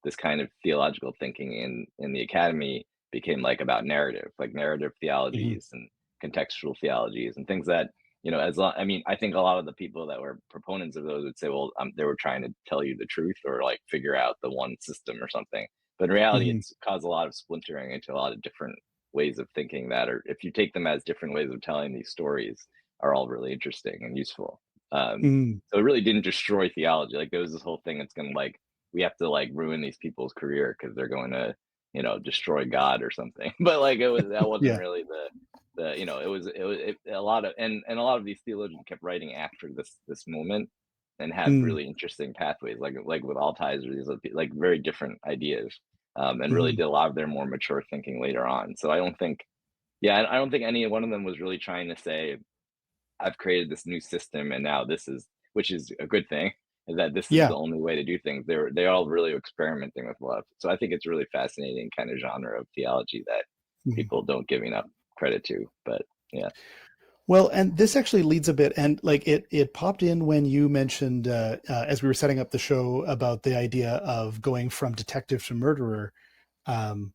B: this kind of theological thinking in the academy became like about narrative, like narrative
A: mhm,
B: theologies and contextual theologies and things that I mean, I think a lot of the people that were proponents of those would say, well, they were trying to tell you the truth or like figure out the one system or something, but in reality,
A: mhm,
B: it's caused a lot of splintering into a lot of different ways of thinking that, or if you take them as different ways of telling these stories, are all really interesting and useful.
A: mm,
B: So it really didn't destroy theology. Like there was this whole thing that's going to like we have to like ruin these people's career because they're going to destroy God or something. But like that wasn't
A: yeah,
B: really the a lot of and a lot of these theologians kept writing after this moment and had
A: mm,
B: really interesting pathways, like with Altizer, these are like very different ideas, and really
A: mhm,
B: did a lot of their more mature thinking later on. So I don't think, yeah, I don't think any one of them was really trying to say, I've created this new system and now this is, which is a good thing. and that this is
A: Yeah.
B: the only way to do things. They're all really experimenting with love. So I think it's really fascinating kind of genre of theology that
A: Mhm.
B: people don't give enough credit to. But yeah.
A: Well, and this actually leads a bit, and like it popped in when you mentioned as we were setting up the show about the idea of going from detective to murderer. Um,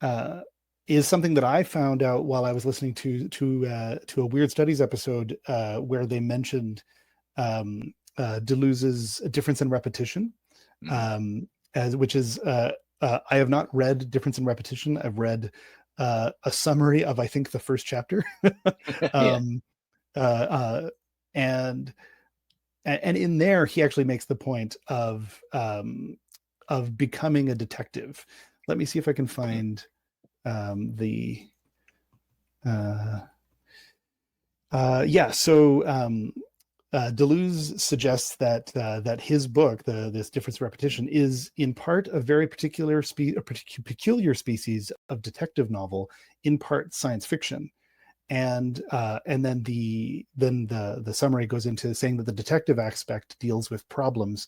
A: uh, is something that I found out while I was listening to a Weird Studies episode where they mentioned Deleuze's difference in repetition,
B: Hmm.
A: um, as which is I have not read Difference in Repetition. I've read a summary of I think the first chapter,
B: Yeah.
A: um, uh, uh, and and in there he actually makes the point of becoming a detective. Let me see if I can
B: Mhm.
A: find the uh, yeah. So Deleuze suggests that his book, this Difference of Repetition, is in part a very peculiar species of detective novel, in part science fiction. And then the summary goes into saying that the detective aspect deals with problems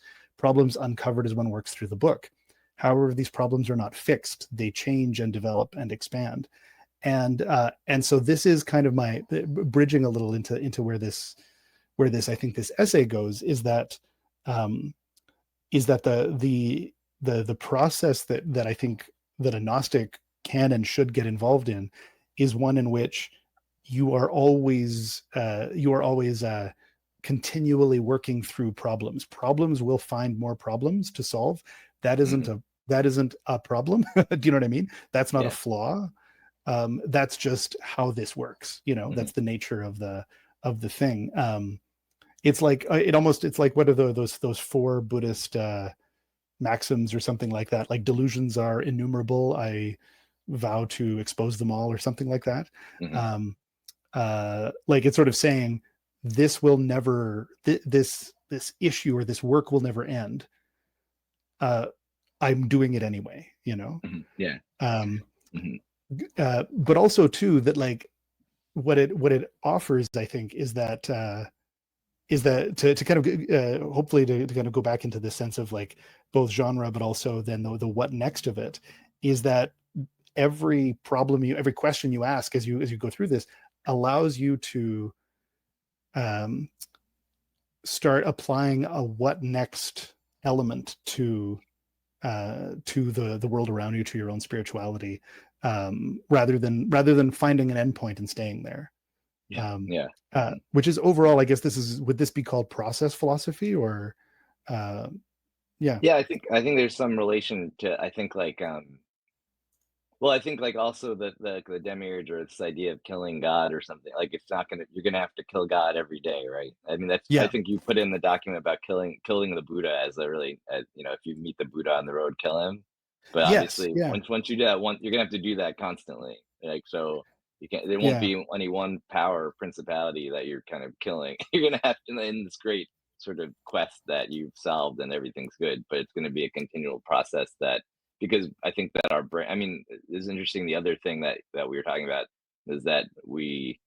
A: uncovered as one works through the book. However, these problems are not fixed; they change and develop and expand. And so this is kind of my bridging a little into where this I think this essay goes um, is that the process that I think that a Gnostic can and should get involved in is one in which you are always continually working through problems. Problems will find more problems to solve. That isn't
B: Hmm.
A: a problem. Do you know what I mean? That's not a
B: Yeah.
A: flaw. That's just how this works.
B: Hmm.
A: That's the nature of the thing. It's like what are those four Buddhist maxims or something like that? Like delusions are innumerable. I vow to expose them all, or something like that.
B: Hmm.
A: Um, like it's sort of saying this will never this issue or this work will never end. Uh, I'm doing it anyway.
B: Hmm. Yeah.
A: Um,
B: Hmm.
A: but also too that like what it offers, I think, is that to kind of hopefully to kind of go back into the sense of like both genre but also then the what next of it is that every question you ask as you go through this allows you to um, start applying a what next element to the world around you, to your own spirituality, rather than finding an endpoint and staying there.
B: Yeah.
A: um,
B: Yeah. Hmm.
A: which is overall, I guess would this be called process philosophy or uh, yeah.
B: Yeah, I think there's some relation to, I think, like, well, I think, like, also the Demiurge, or this idea of killing God or something. Like, it's not gonna you're gonna have to kill God every day, right? I mean, that's, I
A: Yeah.
B: think you put in the document about killing the Buddha as a really, if you meet the Buddha on the road, kill him. But
A: Yes.
B: obviously,
A: Yeah.
B: once you do that, you're gonna have to do that constantly. Like, so you can't. There won't
A: Yeah.
B: be any one power or principality that you're kind of killing. You're gonna have to, in this great sort of quest that you've solved and everything's good, but it's gonna be a continual process that, because I think that our brain, I mean, it's interesting. The other thing that we were talking about is that we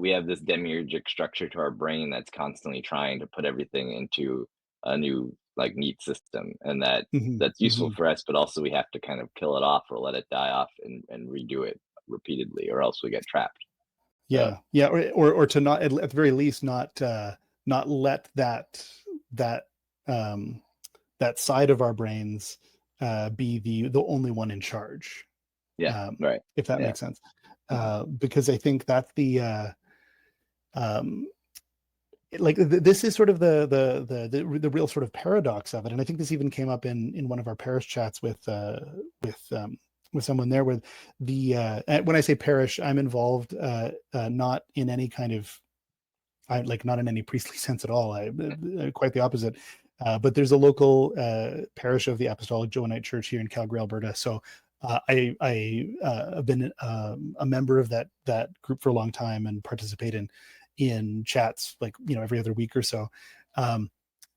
B: have this demiurgic structure to our brain that's constantly trying to put everything into a new, like, neat system, and
A: Hmm.
B: that's useful
A: Hmm.
B: for us, but also we have to kind of kill it off or let it die off and redo it repeatedly, or else we get trapped. So
A: Yeah. Yeah. Or to not, at the very least, not let that um, that side of our brains be the only one in charge,
B: yeah, right,
A: if that
B: yeah.
A: makes sense.
B: Hmm.
A: Because I think that's um, like this is sort of the real sort of paradox of it, and I think this even came up in one of our parish chats with with someone there, with when I say parish, I'm involved not in any kind of, not in any priestly sense at all. Quite the opposite. But there's a local parish of the Apostolic Johannite Church here in Calgary, Alberta. So I have been a member of that group for a long time and participate in chats like every other week or so. Um,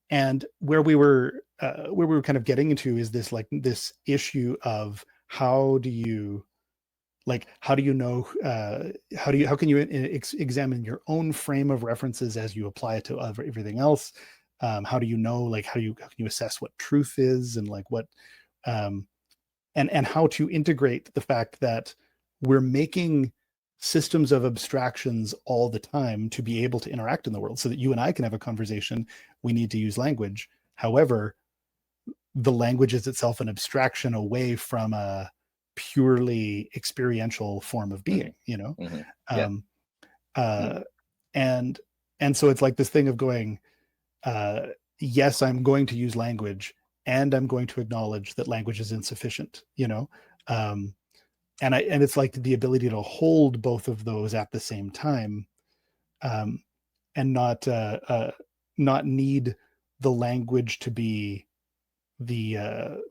A: and where we were kind of getting into is this issue of how do you know how can you examine your own frame of references as you apply it to everything else, How do you know, like, how can you assess what truth is, and like what, and how to integrate the fact that we're making systems of abstractions all the time to be able to interact in the world, so that you and I can have a conversation. We need to use language. However, the language is itself an abstraction away from a purely experiential form of being, you know?
B: Yeah.
A: Um, and so it's like this thing of going, yes, I'm going to use language, and I'm going to acknowledge that language is insufficient, you know? And it's like the ability to hold both of those at the same time, and not need the language to be the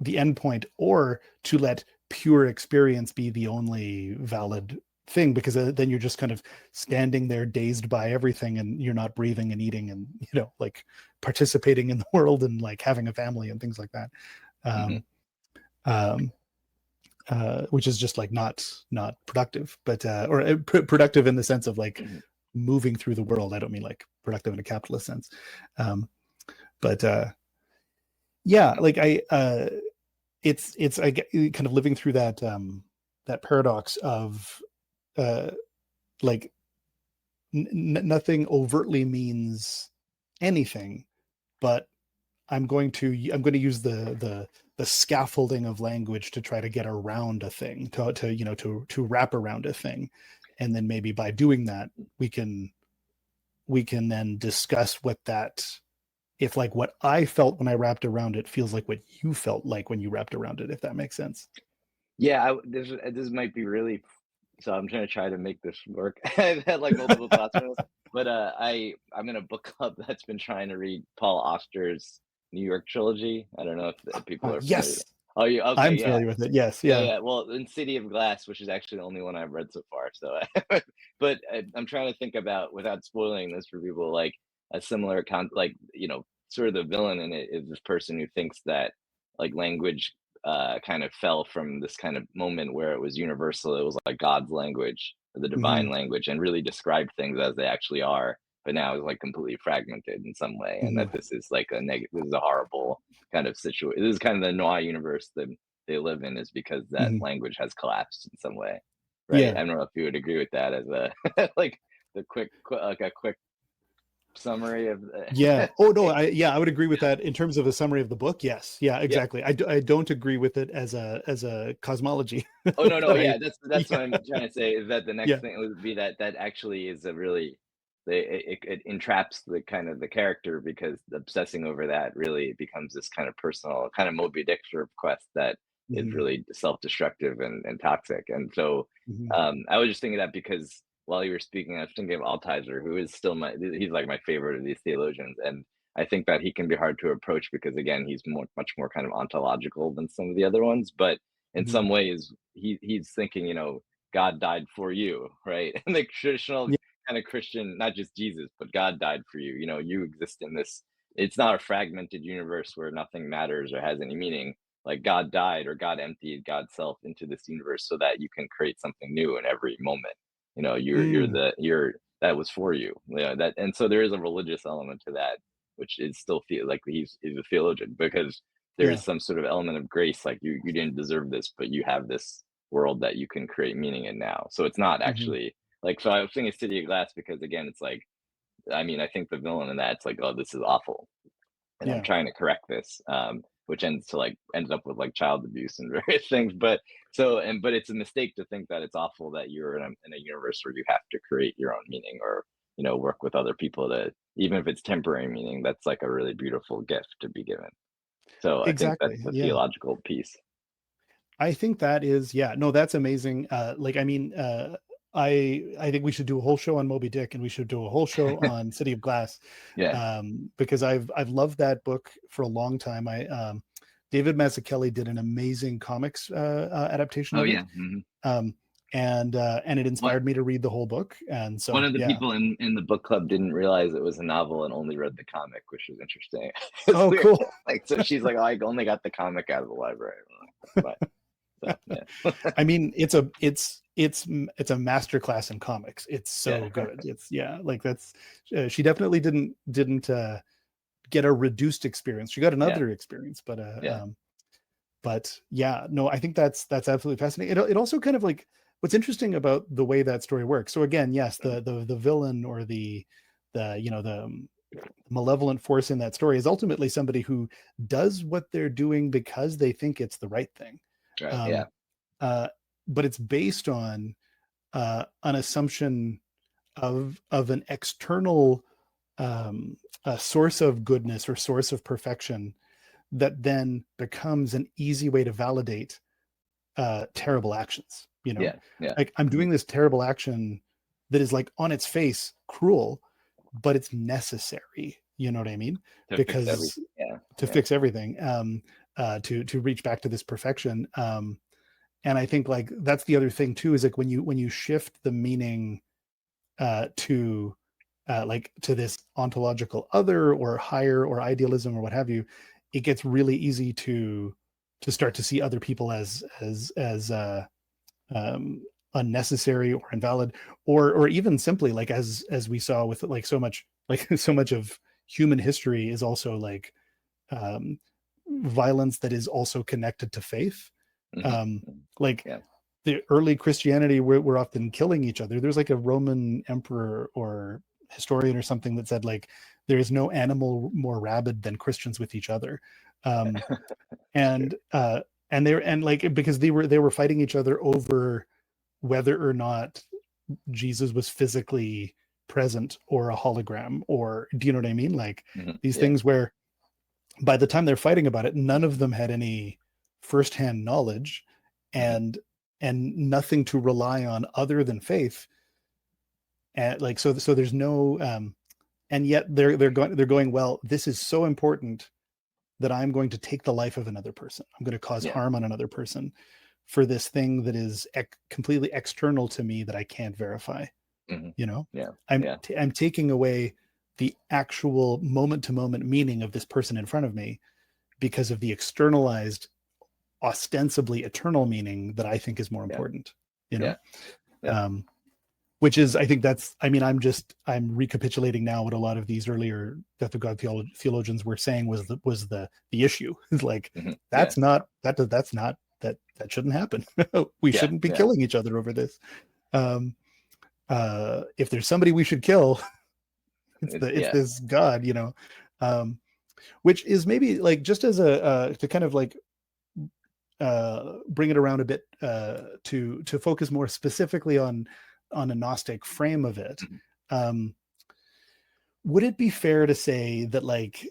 A: endpoint, or to let pure experience be the only valid thing, because then you're just kind of standing there dazed by everything, and you're not breathing and eating and, you know, like participating in the world and like having a family and things like that. Which is just like not productive, but or productive in the sense of like moving through the world. I don't mean like productive in a capitalist sense. But yeah, like it's I get kind of living through that that paradox of like nothing overtly means anything, but I'm going to use the scaffolding of language to try to get around a thing, to you know, to wrap around a thing, and then maybe by doing that we can then discuss what that, if like what I felt when I wrapped around it feels like what you felt like when you wrapped around it, if that makes sense.
B: Yeah, this might be really, so I'm gonna try to make this work. I've had like multiple thoughts on this, but I'm in a book club that's been trying to read Paul Auster's New York trilogy. I don't know if people are familiar with
A: Yes,
B: it. Oh, you okay?
A: I'm
B: Yeah,
A: familiar with it. Yes,
B: yeah,
A: yeah.
B: yeah. Well, in City of Glass, which is actually the only one I've read so far. So, but I'm trying to think about, without spoiling this for people, like a similar like, you know, sort of the villain in it is this person who thinks that like language kind of fell from this kind of moment where it was universal. It was like God's language, the
A: Hmm.
B: divine language, and really described things as they actually are. But now it's like completely fragmented in some way, and
A: Hmm.
B: that this is like a negative. This is a horrible kind of situation. This is kind of the noir universe that they live in, is because that
A: Hmm.
B: language has collapsed in some way, right?
A: Yeah.
B: I don't know if you would agree with that as a like the like a quick summary of
A: Yeah. Oh no, I would agree with that in terms of a summary of the book. Yes. Yeah,
B: yeah.
A: exactly. I don't agree with it as a cosmology.
B: Oh no, no,
A: But I
B: yeah, that's what
A: yeah.
B: I'm trying to say, is that the next
A: Yeah.
B: thing would be that that actually is a really, it entraps the kind of the character, because obsessing over that really becomes this kind of personal, kind of Moby Dick sort of quest that is
A: Hmm.
B: really self-destructive and toxic. And so
A: Hmm.
B: I was just thinking that because while you were speaking, I was thinking of Altizer, who is still he's like my favorite of these theologians. And I think that he can be hard to approach because again, he's much more kind of ontological than some of the other ones. But in
A: Hmm.
B: some ways he's thinking, you know, God died for you, right? And the traditional
A: Yeah.
B: kind of Christian, not just Jesus, but God died for you. You know, you exist in this, it's not a fragmented universe where nothing matters or has any meaning. Like God died, or God emptied God's self into this universe so that you can create something new in every moment. You know,
A: Mm.
B: you're that was for you. Yeah, that, and so there is a religious element to that, which is still feel like he's a theologian, because there
A: Yeah.
B: is some sort of element of grace, like you didn't deserve this, but you have this world that you can create meaning in now. So it's not
A: Hmm.
B: actually like, so I was thinking City of Glass because again, it's like, I mean, I think the villain in that, it's like, oh, this is awful, and I'm
A: Yeah.
B: trying to correct this, which ends up with like child abuse and various things. But so, and but it's a mistake to think that it's awful that you're in a universe where you have to create your own meaning, or you know, work with other people to, even if it's temporary meaning, that's like a really beautiful gift to be given. So I think
A: Exactly.
B: that's the
A: Yeah.
B: theological piece.
A: I think that is, yeah, no, that's amazing. Like, I mean, I think we should do a whole show on Moby Dick, and we should do a whole show on City of Glass,
B: Yeah.
A: because I've loved that book for a long time. David Mazzucchelli did an amazing comics adaptation
B: Oh
A: of
B: yeah.
A: it, um, and it
B: One
A: inspired me to read the whole book. And
B: one
A: so,
B: of the
A: yeah.
B: people in the book club didn't realize it was a novel and only read the comic, which was interesting. It's
A: Oh,
B: weird.
A: cool.
B: Like, so she's like, oh, I only got the comic out of the library. I'm like, that's fine. So yeah.
A: I mean, it's a masterclass in comics. It's
B: Yeah.
A: so good. It's, yeah, like that's, she definitely didn't get a reduced experience. She got another experience,
B: Yeah.
A: but yeah, no, I think that's absolutely fascinating. It also kind of like, what's interesting about the way that story works. So again, yes, the villain, or the the malevolent force in that story is ultimately somebody who does what they're doing because they think it's the right thing.
B: Right. Yeah.
A: Um, but it's based on an assumption of an external a source of goodness or source of perfection that then becomes an easy way to validate terrible actions.
B: Yeah. Yeah.
A: Like, I'm doing this terrible action that is, like, on its face cruel, but it's necessary. You know what I mean?
B: To fix everything.
A: Because
B: Yeah.
A: to fix everything, to reach back to this perfection. And I think, like, that's the other thing too, is like when you shift the meaning to like to this ontological other or higher or idealism or what have you, it gets really easy to start to see other people as um, unnecessary or invalid, or even simply, like, as we saw with, like, so much, like, so much of human history is also like um, violence that is also connected to faith. Um, like,
B: Yeah.
A: the early Christianity were often killing each other. There's like a Roman emperor or historian or something that said, like, there is no animal more rabid than Christians with each other. Um, and and like, because they were fighting each other over whether or not Jesus was physically present or a hologram, or, do you know what I mean? Like, these
B: Yeah.
A: things where by the time they're fighting about it, none of them had any firsthand knowledge, and nothing to rely on other than faith. And, like, so there's no and yet they're going, well, this is so important that I'm going to take the life of another person. I'm going to cause
B: Yeah.
A: harm on another person for this thing that is completely external to me that I can't verify. You know,
B: Yeah.
A: I'm
B: Yeah.
A: I'm taking away the actual moment to moment meaning of this person in front of me because of the externalized, ostensibly eternal meaning that I think is more
B: Yeah.
A: important. You know,
B: Yeah. Yeah.
A: which is, I think that's, I mean, I'm recapitulating now what a lot of these earlier Death of God theologians were saying was the issue. It's like,
B: Yeah.
A: that's not that shouldn't happen. We
B: Yeah.
A: shouldn't be
B: Yeah.
A: killing each other over this. If there's somebody we should kill, it's
B: Yeah.
A: this God, which is maybe, like, just as a to kind of like bring it around a bit, to focus more specifically on a Gnostic frame of it. Um, would it be fair to say that, like,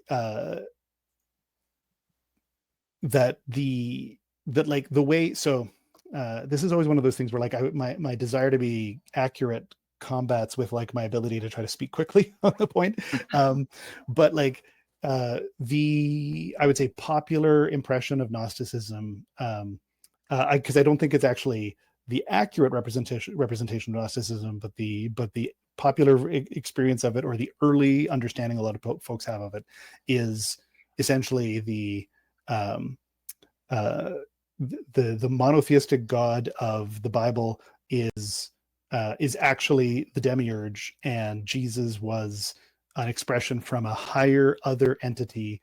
A: that like the way, so this is always one of those things where, like, my desire to be accurate combats with, like, my ability to try to speak quickly on the point. But, like, I would say popular impression of Gnosticism, because I don't think it's actually the accurate representation of Gnosticism, but the popular experience of it, or the early understanding a lot of folks have of it, is essentially um, uh, the monotheistic God of the Bible is actually the Demiurge, and Jesus was an expression from a higher other entity,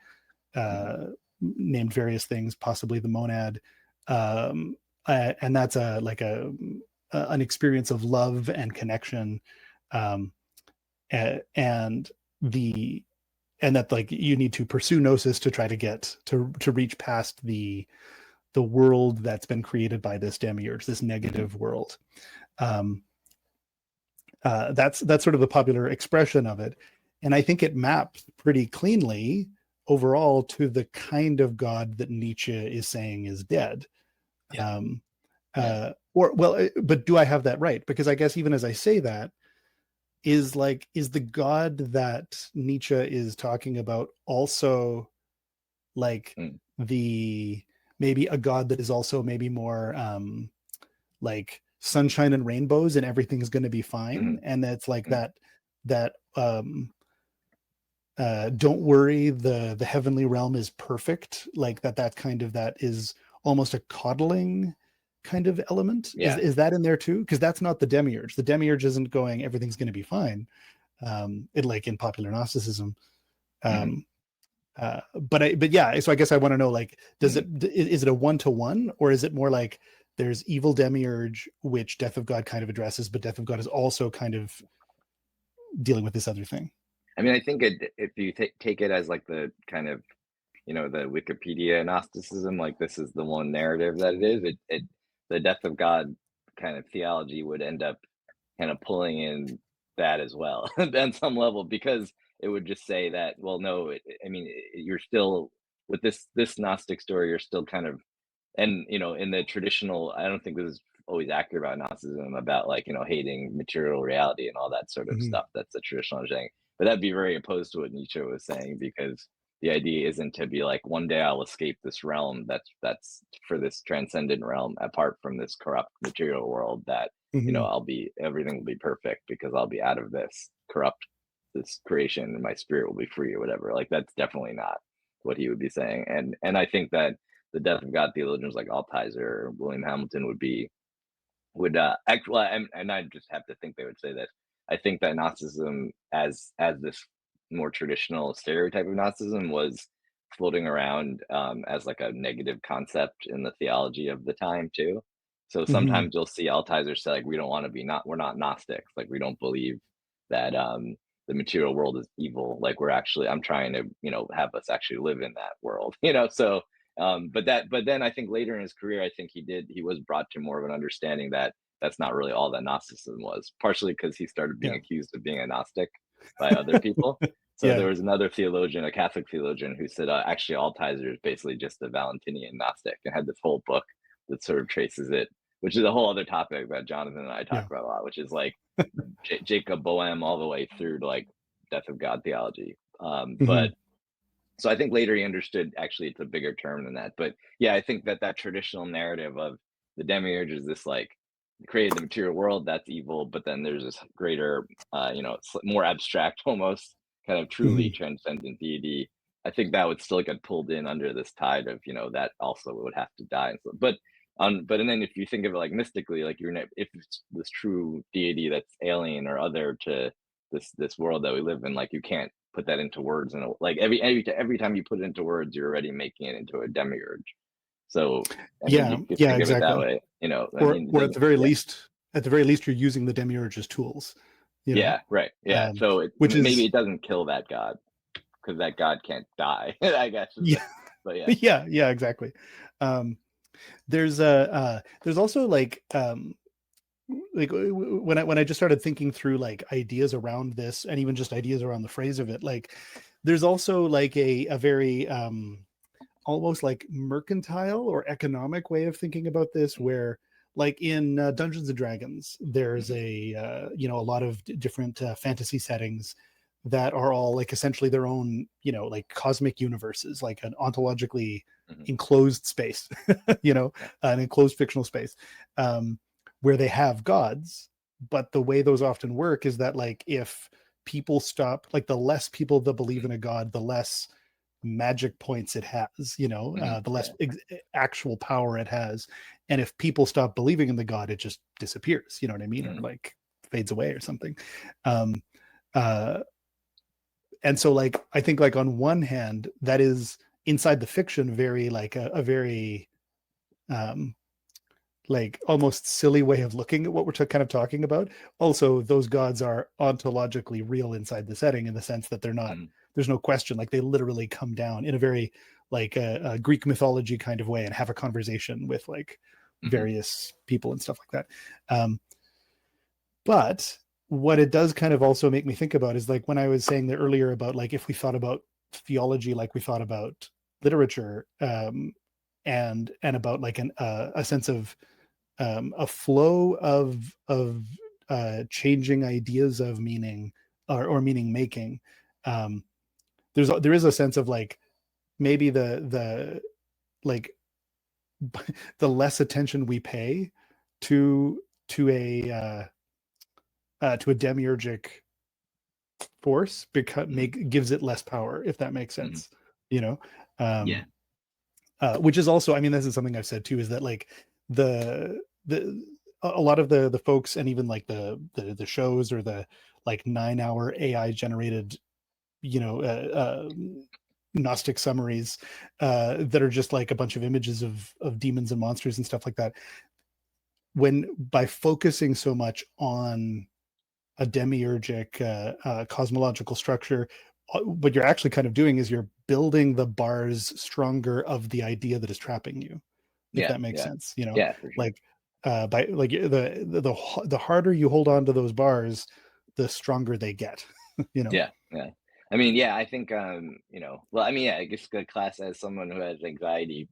A: named various things, possibly the monad, um, and that's an experience of love and connection, um, and the and that, like, you need to pursue Gnosis to try to get to reach past the world that's been created by this Demiurge, this negative world. Um, that's sort of the popular expression of it, and I think it maps pretty cleanly overall to the kind of God that Nietzsche is saying is dead.
B: Yeah.
A: But do I have that right? Because I guess even as I say that, is the God that Nietzsche is talking about also, like, the maybe a God that is also maybe more like sunshine and rainbows and everything's going to be fine, and that's like that don't worry, the heavenly realm is perfect, like that kind of, that is almost a coddling kind of element.
B: Yeah.
A: Is that in there too? Because that's not the Demiurge. The Demiurge isn't going, everything's going to be fine, it, like in popular Gnosticism. But yeah, so I guess I want to know, like, is it a 1-to-1, or is it more like there's evil Demiurge, which Death of God kind of addresses, but Death of God is also kind of dealing with this other thing?
B: I mean, I think if you take it as like the kind of, the Wikipedia Gnosticism, like this is the one narrative that it is, the Death of God kind of theology would end up kind of pulling in that as well on some level, because it would just say that, well, no, I mean, you're still with this Gnostic story, you're still kind of, and in the traditional, I don't think this is always accurate about Gnosticism, about like hating material reality and all that sort of
A: Mm-hmm.
B: stuff. That's the traditional understanding, but that'd be very opposed to what Nietzsche was saying, because the idea isn't to be like, one day I'll escape this realm that's for this transcendent realm apart from this corrupt material world, that
A: Mm-hmm.
B: everything will be perfect because I'll be out of this corrupt, this creation, and my spirit will be free or whatever. Like that's definitely not what he would be saying. And I think that the Death of God theologians like Altizer or William Hamilton would actually, and I just have to think they would say this. I think that Gnosticism, as this more traditional stereotype of Gnosticism, was floating around as like a negative concept in the theology of the time too. So
A: Mm-hmm.
B: sometimes you'll see Altizer say like, we don't want to be, not we're not Gnostics, like we don't believe that the material world is evil. Like we're actually, I'm trying to have us actually live in that world. So but then I think later in his career, I think he was brought to more of an understanding that that's not really all that Gnosticism was, partially because he started being
A: Yeah.
B: accused of being a Gnostic by other people. So
A: Yeah.
B: there was another theologian, a Catholic theologian, who said actually Altizer is basically just a Valentinian Gnostic, and had this whole book that sort of traces it, which is a whole other topic that Jonathan and I talk
A: Yeah.
B: about a lot, which is like Jacob Boehm all the way through to like Death of God theology.
A: Mm-hmm.
B: But so I think later he understood actually it's a bigger term than that. But yeah, I think that traditional narrative of the Demiurge is this like created the material world, that's evil, but then there's this greater, more abstract, almost kind of truly
A: Mm-hmm.
B: transcendent deity. I think that would still get pulled in under this tide of that also would have to die. But and then if you think of it like mystically, like if it's this true deity that's alien or other to this world that we live in, like you can't put that into words, and like every time you put it into words, you're already making it into a demiurge. So I mean,
A: Yeah.
B: you could
A: Yeah.
B: think of it that
A: Exactly.
B: way. I
A: Or
B: mean, it
A: or at
B: doesn't.
A: the very
B: Yeah,
A: least, you're using the Demiurge's tools. You know,
B: yeah, right. Yeah.
A: um,
B: So
A: which
B: maybe
A: is
B: it doesn't kill that god because that god can't die. I guess.
A: yeah.
B: But yeah.
A: Yeah. Yeah. Exactly. Um, there's also like when I just started thinking through like ideas around this, and even just ideas around the phrase of it, like there's also like a very almost like mercantile or economic way of thinking about this, where like in Dungeons and Dragons there's
B: Mhm,
A: a lot of different fantasy settings that are all like essentially their own like cosmic universes, like an ontologically
B: mhm,
A: enclosed space, you know
B: yeah,
A: an enclosed fictional space, um, where they have gods. But the way those often work is that like if people stop, like the less people that believe in a god, the less magic points it has, the less
B: yeah,
A: actual power it has. And if people stop believing in the god, it just disappears, you know what I mean, or
B: mhm,
A: like fades away or something. um uh and so like I think like on one hand that is inside the fiction very like a very um like almost silly way of looking at what we're kind of talking about. Also, those gods are ontologically real inside the setting, in the sense that they're not,
B: mhm,
A: there's no question, like they literally come down in a very like a Greek mythology kind of way and have a conversation with like
B: mhm,
A: various people and stuff like that. But what it does kind of also make me think about is like when I was saying there earlier about like if we thought about theology like we thought about literature, and about like a sense of a flow of changing ideas of meaning, or meaning making. Um, there is a sense of like maybe the like the less attention we pay to to a demiurgic force because
B: mhm,
A: gives it less power, if that makes
B: mhm.
A: sense. You know,
B: Yeah.
A: um, which is also, I mean, this is something I've said too, is that like the a lot of the folks, and even like the shows, or the like 9-hour AI generated, you know, Gnostic summaries that are just like a bunch of images of demons and monsters and stuff like that. When by focusing so much on a demiurgic cosmological structure, what you're actually kind of doing is you're building the bars stronger of the idea that is trapping you, if
B: Yeah,
A: that makes
B: yeah,
A: sense. You know,
B: yeah, for sure.
A: like by like the harder you hold on to those bars, the stronger they get. You know.
B: Yeah, yeah. I mean, yeah, I think, well, I mean, yeah, I guess the class as someone who has anxiety,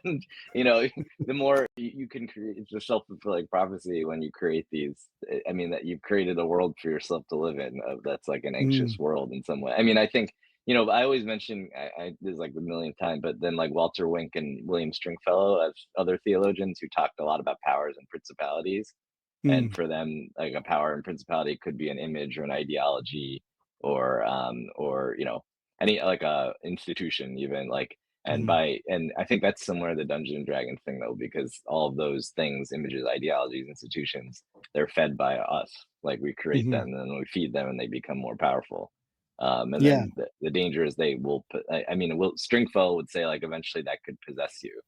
B: and you know, the more you can create, it's a self-fulfilling prophecy when you create these. I mean, that you've created a world for yourself to live in. That's like an anxious
A: Mm,
B: world in some way. I mean, I think, I always mention, I this is like the millionth time, but then like Walter Wink and William Stringfellow as other theologians who talked a lot about powers and principalities, and
A: mm,
B: for them, like a power and principality could be an image or an ideology, or any like a institution even, like,
A: mm,
B: and I think that's similar to the Dungeon and Dragons thing though, because all of those things, images, ideologies, institutions, they're fed by us. Like we create
A: mm,
B: them and then we feed them and they become more powerful. And
A: yeah.
B: then the danger is they will put, I mean, will Stringfellow would say like eventually that could possess you,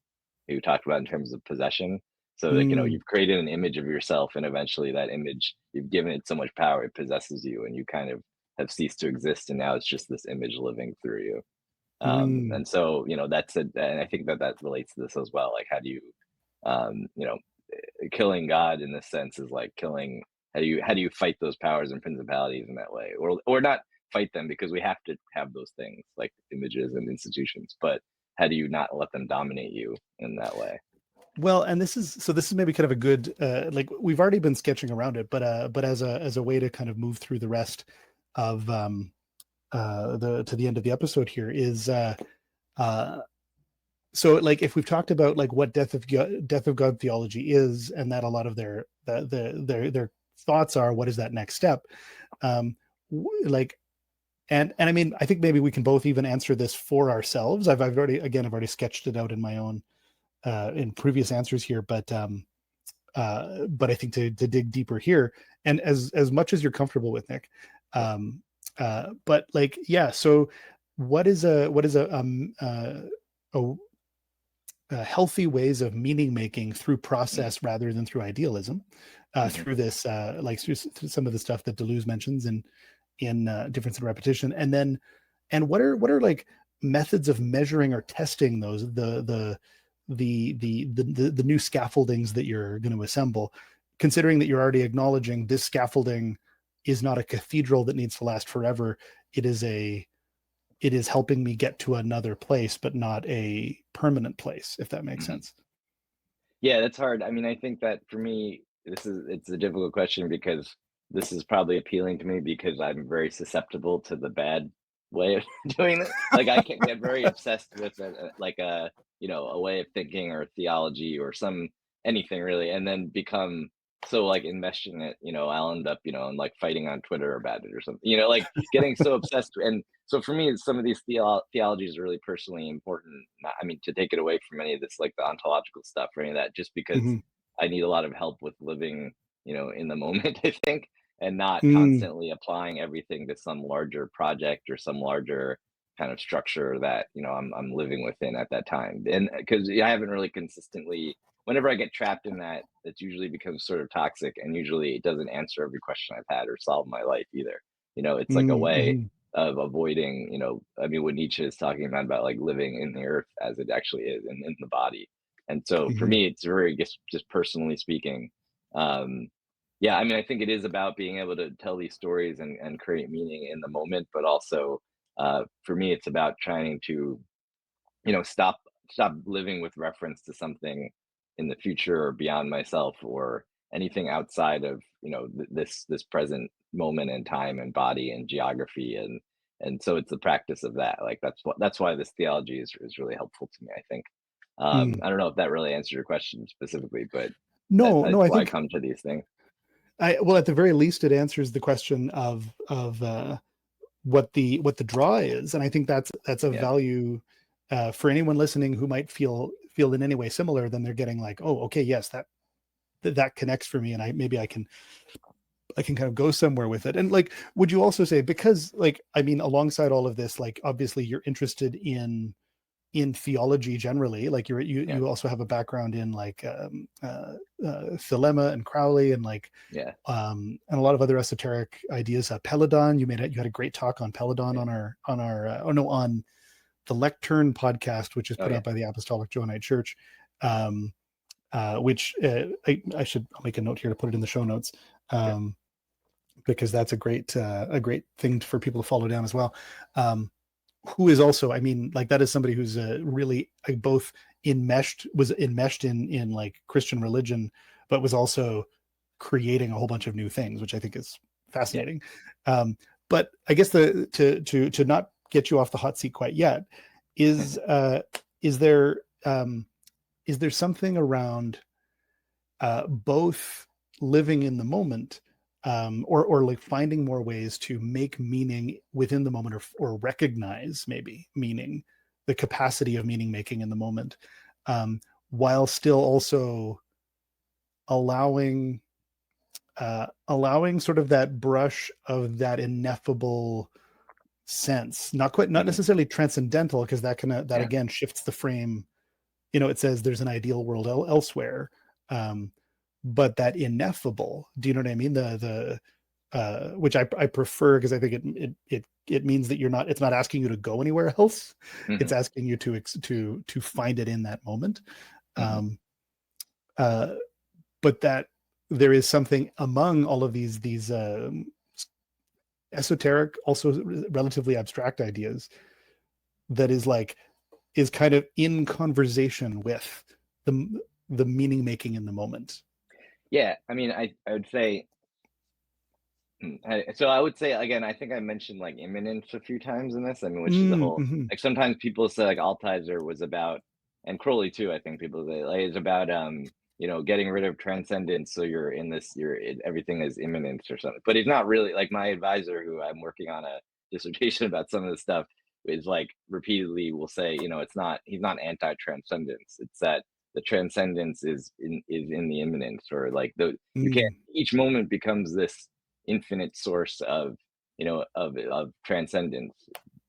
B: who talked about in terms of possession. So like,
A: Mm,
B: you've created an image of yourself and eventually that image, you've given it so much power, it possesses you and you kind of have ceased to exist. And now it's just this image living through you.
A: mm,
B: And so, that's it. And I think that that relates to this as well. Like, how do you, um, you know, killing God in this sense is like killing, how do you fight those powers and principalities in that way? Or not fight them, because we have to have those things like images and institutions, but how do you not let them dominate you in that way?
A: well, and this is maybe kind of a good like we've already been sketching around it, but as a way to kind of move through the rest of the to the end of the episode here is uh so like if we've talked about like what death of God theology is, and that a lot of their thoughts are, what is that next step, like, and I mean, I think maybe we can both even answer this for ourselves. I've already sketched it out in my own in previous answers here, but I think to dig deeper here, and as much as you're comfortable with, Nick, um, but like, yeah. So, what is a, healthy ways of meaning making through
B: Mm-hmm.
A: process rather than through idealism,
B: Mm-hmm.
A: through this like through some of the stuff that Deleuze mentions in difference and repetition, and then and what are like methods of measuring or testing those the new scaffoldings that you're going to assemble, considering that you're already acknowledging this scaffolding is not a cathedral that needs to last forever. It is a it is helping me get to another place, but not a permanent place, if that makes
B: Mm-hmm.
A: sense.
B: Yeah, that's hard. I mean, I think that for me, it's a difficult question because this is probably appealing to me because I'm very susceptible to the bad way of doing it. Like I can get very obsessed with like a way of thinking or theology or some anything really, and then become so like enmeshed in it. I'll end up and like fighting on Twitter about it or something. Like getting so obsessed. And so for me, some of these theologies are really personally important. I mean, to take it away from any of this, like the ontological stuff or any of that, just because
A: Mm-hmm.
B: I need a lot of help with living, in the moment, I think, and not
A: Mm,
B: constantly applying everything to some larger project or some larger kind of structure that I'm living within at that time. And because I haven't really consistently, whenever I get trapped in that, it usually becomes sort of toxic, and usually it doesn't answer every question I've had or solve my life either. It's like a way
A: mm,
B: of avoiding, I mean, what Nietzsche is talking about like living in the earth as it actually is in the body. And so for
A: mm,
B: me, it's very just personally speaking. Um, yeah, I mean, I think it is about being able to tell these stories and create meaning in the moment, but also for me, it's about trying to stop living with reference to something in the future or beyond myself or anything outside of this present moment and time and body and geography, and so it's the practice of that. Like that's why this theology is really helpful to me, I think.
A: mm.
B: I don't know if that really answered your question specifically, but
A: No, no,
B: that's
A: I
B: why I
A: think
B: come to these things.
A: well, at the very least, it answers the question of what the draw is, and I think that's a
B: Yeah.
A: value for anyone listening who might feel in any way similar. Then they're getting like, oh, okay, yes, that connects for me, and I maybe I can kind of go somewhere with it. And like, would you also say, because like, I mean, alongside all of this, like obviously you're interested in theology generally, like
B: Yeah.
A: you also have a background in like Thelema and Crowley and like
B: Yeah.
A: and a lot of other esoteric ideas. Peladon, you had a great talk on Peladon
B: Yeah.
A: on the Lectern podcast, which is
B: Oh
A: put
B: yeah.
A: out by the Apostolic Johannite Church, which I'll make a note here to put it in the show notes,
B: Yeah.
A: because that's a great thing for people to follow down as well. Who is also, I mean, like that is somebody who's really both was enmeshed in like Christian religion, but was also creating a whole bunch of new things, which I think is
B: Yeah.
A: fascinating. But I guess to not get you off the hot seat quite yet, is is there something around both living in the moment, or like finding more ways to make meaning within the moment, or recognize maybe meaning, the capacity of meaning making in the moment, while still also allowing sort of that brush of that ineffable sense, not
B: Hmm.
A: necessarily transcendental, because that
B: Yeah.
A: again shifts the frame. It says there's an ideal world elsewhere, um, but that ineffable, do you know what I mean? The which I prefer, because I think it means that it's not asking you to go anywhere else. It's
B: Hmm.
A: asking you to find it in that moment.
B: Hmm.
A: um uh but that there is something among all of these esoteric, also relatively abstract ideas, that is kind of in conversation with the meaning making in the moment.
B: Yeah. I mean, I would say, so I would say again, I think I mentioned like imminence a few times in this. I mean, which is the whole,
A: Mm-hmm.
B: like sometimes people say like Altizer was about, and Crowley too. I think people say like it's about getting rid of transcendence. So you're in this, everything is imminence or something. But he's not really, like my advisor, who I'm working on a dissertation about some of this stuff, is like repeatedly will say, it's not, he's not anti-transcendence. It's that the transcendence is in the imminence, or like you can't,
A: Mm-hmm.
B: each moment becomes this infinite source of of transcendence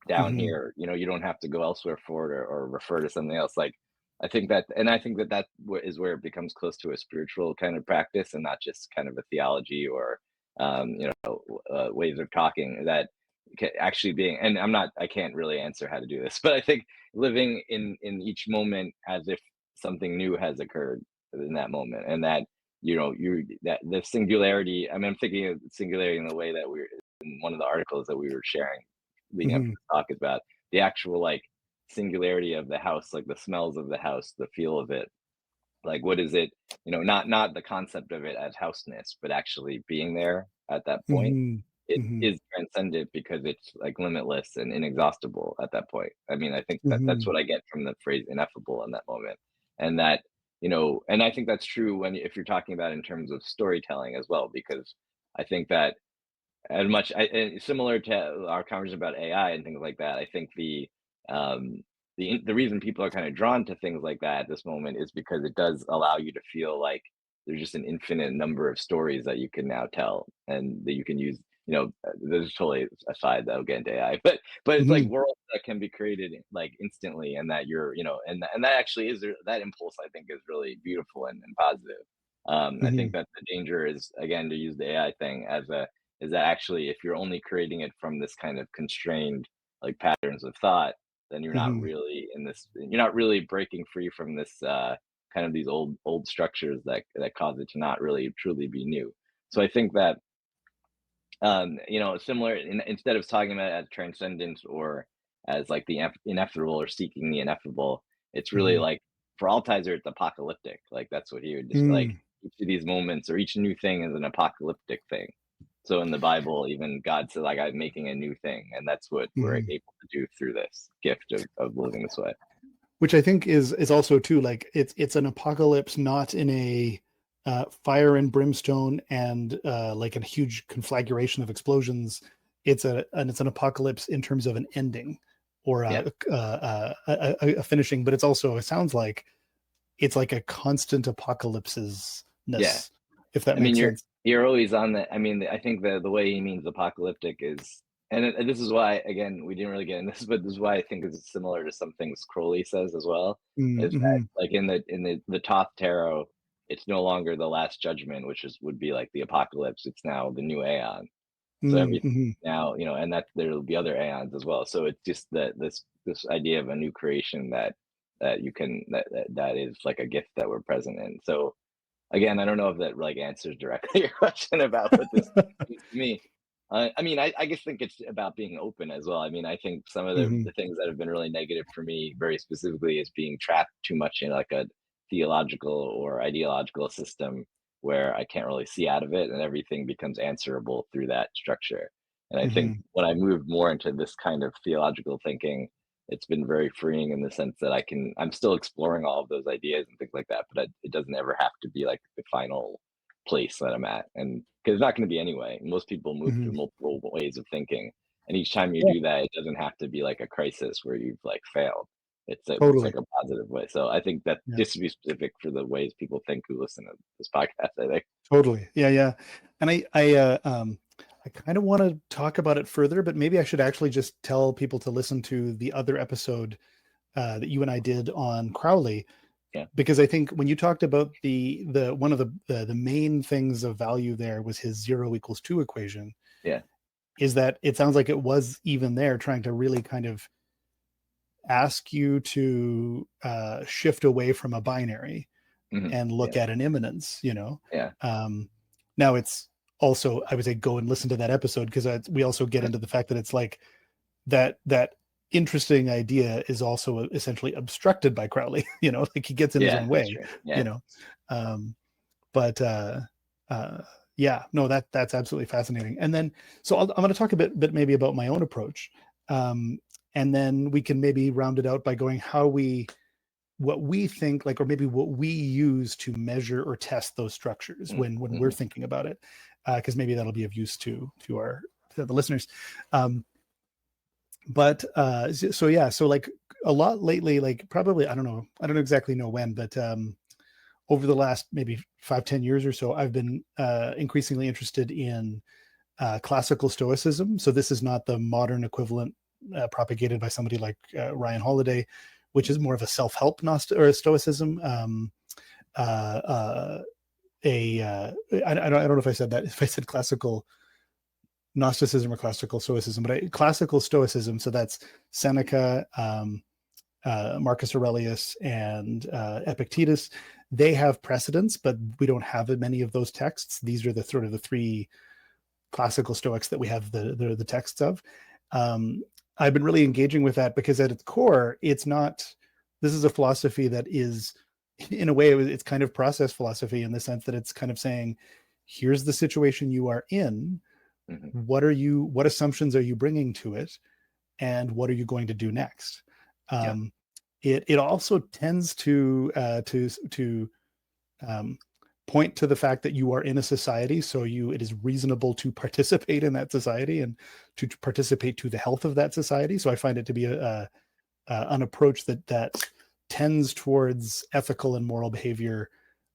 B: down
A: Mm-hmm.
B: here. You don't have to go elsewhere for it, or refer to something else. Like I think that is where it becomes close to a spiritual kind of practice, and not just kind of a theology, or ways of talking that actually being. And I can't really answer how to do this, but I think living in each moment as if something new has occurred in that moment, and that you that the singularity. I mean, I'm thinking of singularity in the way that we're in one of the articles that we were sharing leading up to
A: Mm-hmm.
B: the talk, is about the actual like singularity of the house, like the smells of the house, the feel of it. Like what is it? Not the concept of it as houseness, but actually being there at that point.
A: Mm-hmm.
B: It
A: Mm-hmm.
B: is transcendent because it's like limitless and inexhaustible at that point. I mean, I think that that's
A: Mm-hmm.
B: what I get from the phrase ineffable in that moment. And that, and I think that's true if you're talking about in terms of storytelling as well, because I think that as much and similar to our conversation about AI and things like that, I think um the reason people are kind of drawn to things like that at this moment is because it does allow you to feel like there's just an infinite number of stories that you can now tell, and that you can use. There's totally aside that'll get into AI, but it's like
A: Mm-hmm.
B: worlds that can be created like instantly, and that and that actually is that impulse. I think is really beautiful and positive. I
A: Mm-hmm.
B: think that the danger is, again, to use the AI thing as a is that actually if you're only creating it from this kind of constrained like patterns of thought, then
A: Mm-hmm.
B: you're not really breaking free from this kind of these old structures that cause it to not really truly be new. So I think that similar, instead of talking about it as transcendence, or as like the ineffable, or seeking the ineffable, it's really
A: Mm-hmm.
B: like for Altizer, it's apocalyptic. Like that's what he would just like,
A: Mm-hmm.
B: each of these moments or each new thing is an apocalyptic thing. So in the Bible, even God said, like, I'm making a new thing. And that's what we're
A: Mm-hmm.
B: able to do through this gift of living this way.
A: Which I think is also too, like it's an apocalypse, not in a fire and brimstone and like a huge conflagration of explosions. It's an apocalypse in terms of an ending, or
B: Yeah.
A: a finishing. But it's also, it sounds like it's like a constant apocalypses
B: Yeah.
A: ness, if that
B: I mean,
A: makes sense.
B: You're always on the I mean, I think the way he means apocalyptic is and this is why, again, we didn't really get into this, but this is why I think it's similar to some things Crowley says as well, is that,
A: Mm-hmm.
B: like, in the Thoth Tarot, it's no longer the Last Judgment, which would be like the apocalypse, it's now the new Aeon. So everything
A: Mm-hmm.
B: now, and that there'll be other aeons as well. So it's just that this idea of a new creation that you can that is like a gift that we're present in. So again, I don't know if that like answers directly your question about what this means to me. I mean, I guess think it's about being open as well. I mean, I think some of
A: Mm-hmm.
B: the things that have been really negative for me, very specifically, is being trapped too much in like a theological or ideological system where I can't really see out of it, and everything becomes answerable through that structure. And I think
A: Mm-hmm.
B: when I moved more into this kind of theological thinking, it's been very freeing in the sense that I'm still exploring all of those ideas and things like that, but it doesn't ever have to be like the final place that I'm at. And because it's not going to be anyway. Most people move
A: Mm-hmm.
B: through multiple ways of thinking. And each time you
A: Yeah,
B: do that, it doesn't have to be like a crisis where you've like failed. It's
A: totally.
B: like a positive way. So I think that
A: Yeah.
B: just to be specific for the ways people think who listen to this podcast, I think.
A: Totally. Yeah, yeah. And I kind of want to talk about it further, but maybe I should actually just tell people to listen to the other episode that you and I did on Crowley,
B: Yeah.
A: because I think when you talked about the one of the main things of value there was his 0 = 2 equation,
B: Yeah.
A: is that it sounds like it was even there trying to really kind of ask you to shift away from a binary and look
B: Yeah.
A: at an immanence, you know.
B: Yeah.
A: Um, now it's also, I would say, go and listen to that episode, because we also get into the fact that it's like that interesting idea is also essentially obstructed by Crowley, you know, like he gets in his
B: Yeah.
A: own
B: That's
A: way,
B: true.
A: you
B: Yeah.
A: know. Um, but uh, yeah, no, that's absolutely fascinating. And then, so I'm going to talk a bit maybe about my own approach, um, and then we can maybe round it out by going how we what we think like, or maybe what we use to measure or test those structures when we're
B: Mm-hmm.
A: thinking about it, because maybe that'll be of use to the listeners. But so yeah, so like a lot lately, like probably I don't exactly know when, but over the last maybe 5-10 years or so, I've been increasingly interested in classical stoicism. So this is not the modern equivalent propagated by somebody like Ryan Holiday, which is more of a self-help Gnostic or stoicism. Uh, uh, I don't know if I said that, if I said classical Gnosticism or classical stoicism, but classical stoicism. So that's Seneca, Marcus Aurelius, and Epictetus. They have precedents, but we don't have many of those texts. These are the sort of the three classical Stoics that we have the texts of. I've been really engaging with that because at its core, it's not. This is a philosophy that is, in a way, it's kind of process philosophy in the sense that it's kind of saying, here's the situation you are in.
B: Mm-hmm.
A: What assumptions are you bringing to it, and what are you going to do next?
B: Yeah.
A: Um, it also tends to um, point to the fact that you are in a society, so it is reasonable to participate in that society and to participate to the health of that society. So I find it to be an approach that tends towards ethical and moral behavior,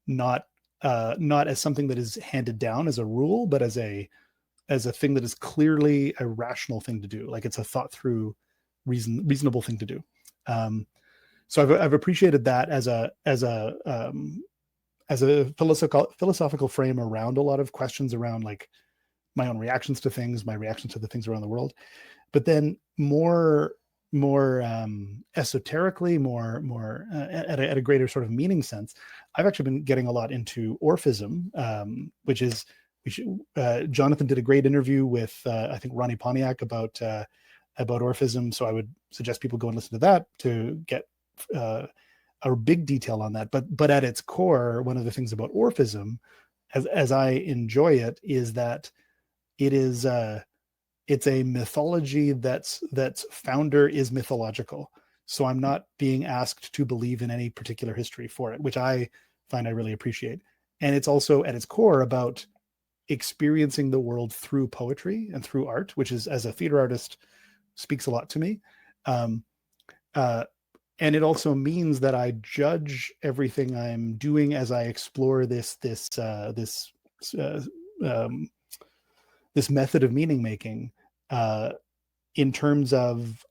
A: not not as something that is handed down as a rule, but as a thing that is clearly a rational thing to do. Like it's a thought through, reasonable thing to do. Um, so I've appreciated that as a philosophical frame around a lot of questions around like my own reactions to things, my reactions to the things around the world. But then more esoterically, more at a greater sort of meaning sense, I've actually been getting a lot into Orphism, which is Jonathan did a great interview with I think Ronnie Pontiac about Orphism. So I would suggest people go and listen to that to get a big detail on that. But at its core, one of the things about Orphism, as I enjoy it, is that it is it's a mythology that's founder is mythological. So I'm not being asked to believe in any particular history for it, which I find I really appreciate. And it's also at its core about experiencing the world through poetry and through art, which is, as a theater artist, speaks a lot to me. Um, uh, and it also means that I judge everything I'm doing as I explore this this method of meaning making, in terms of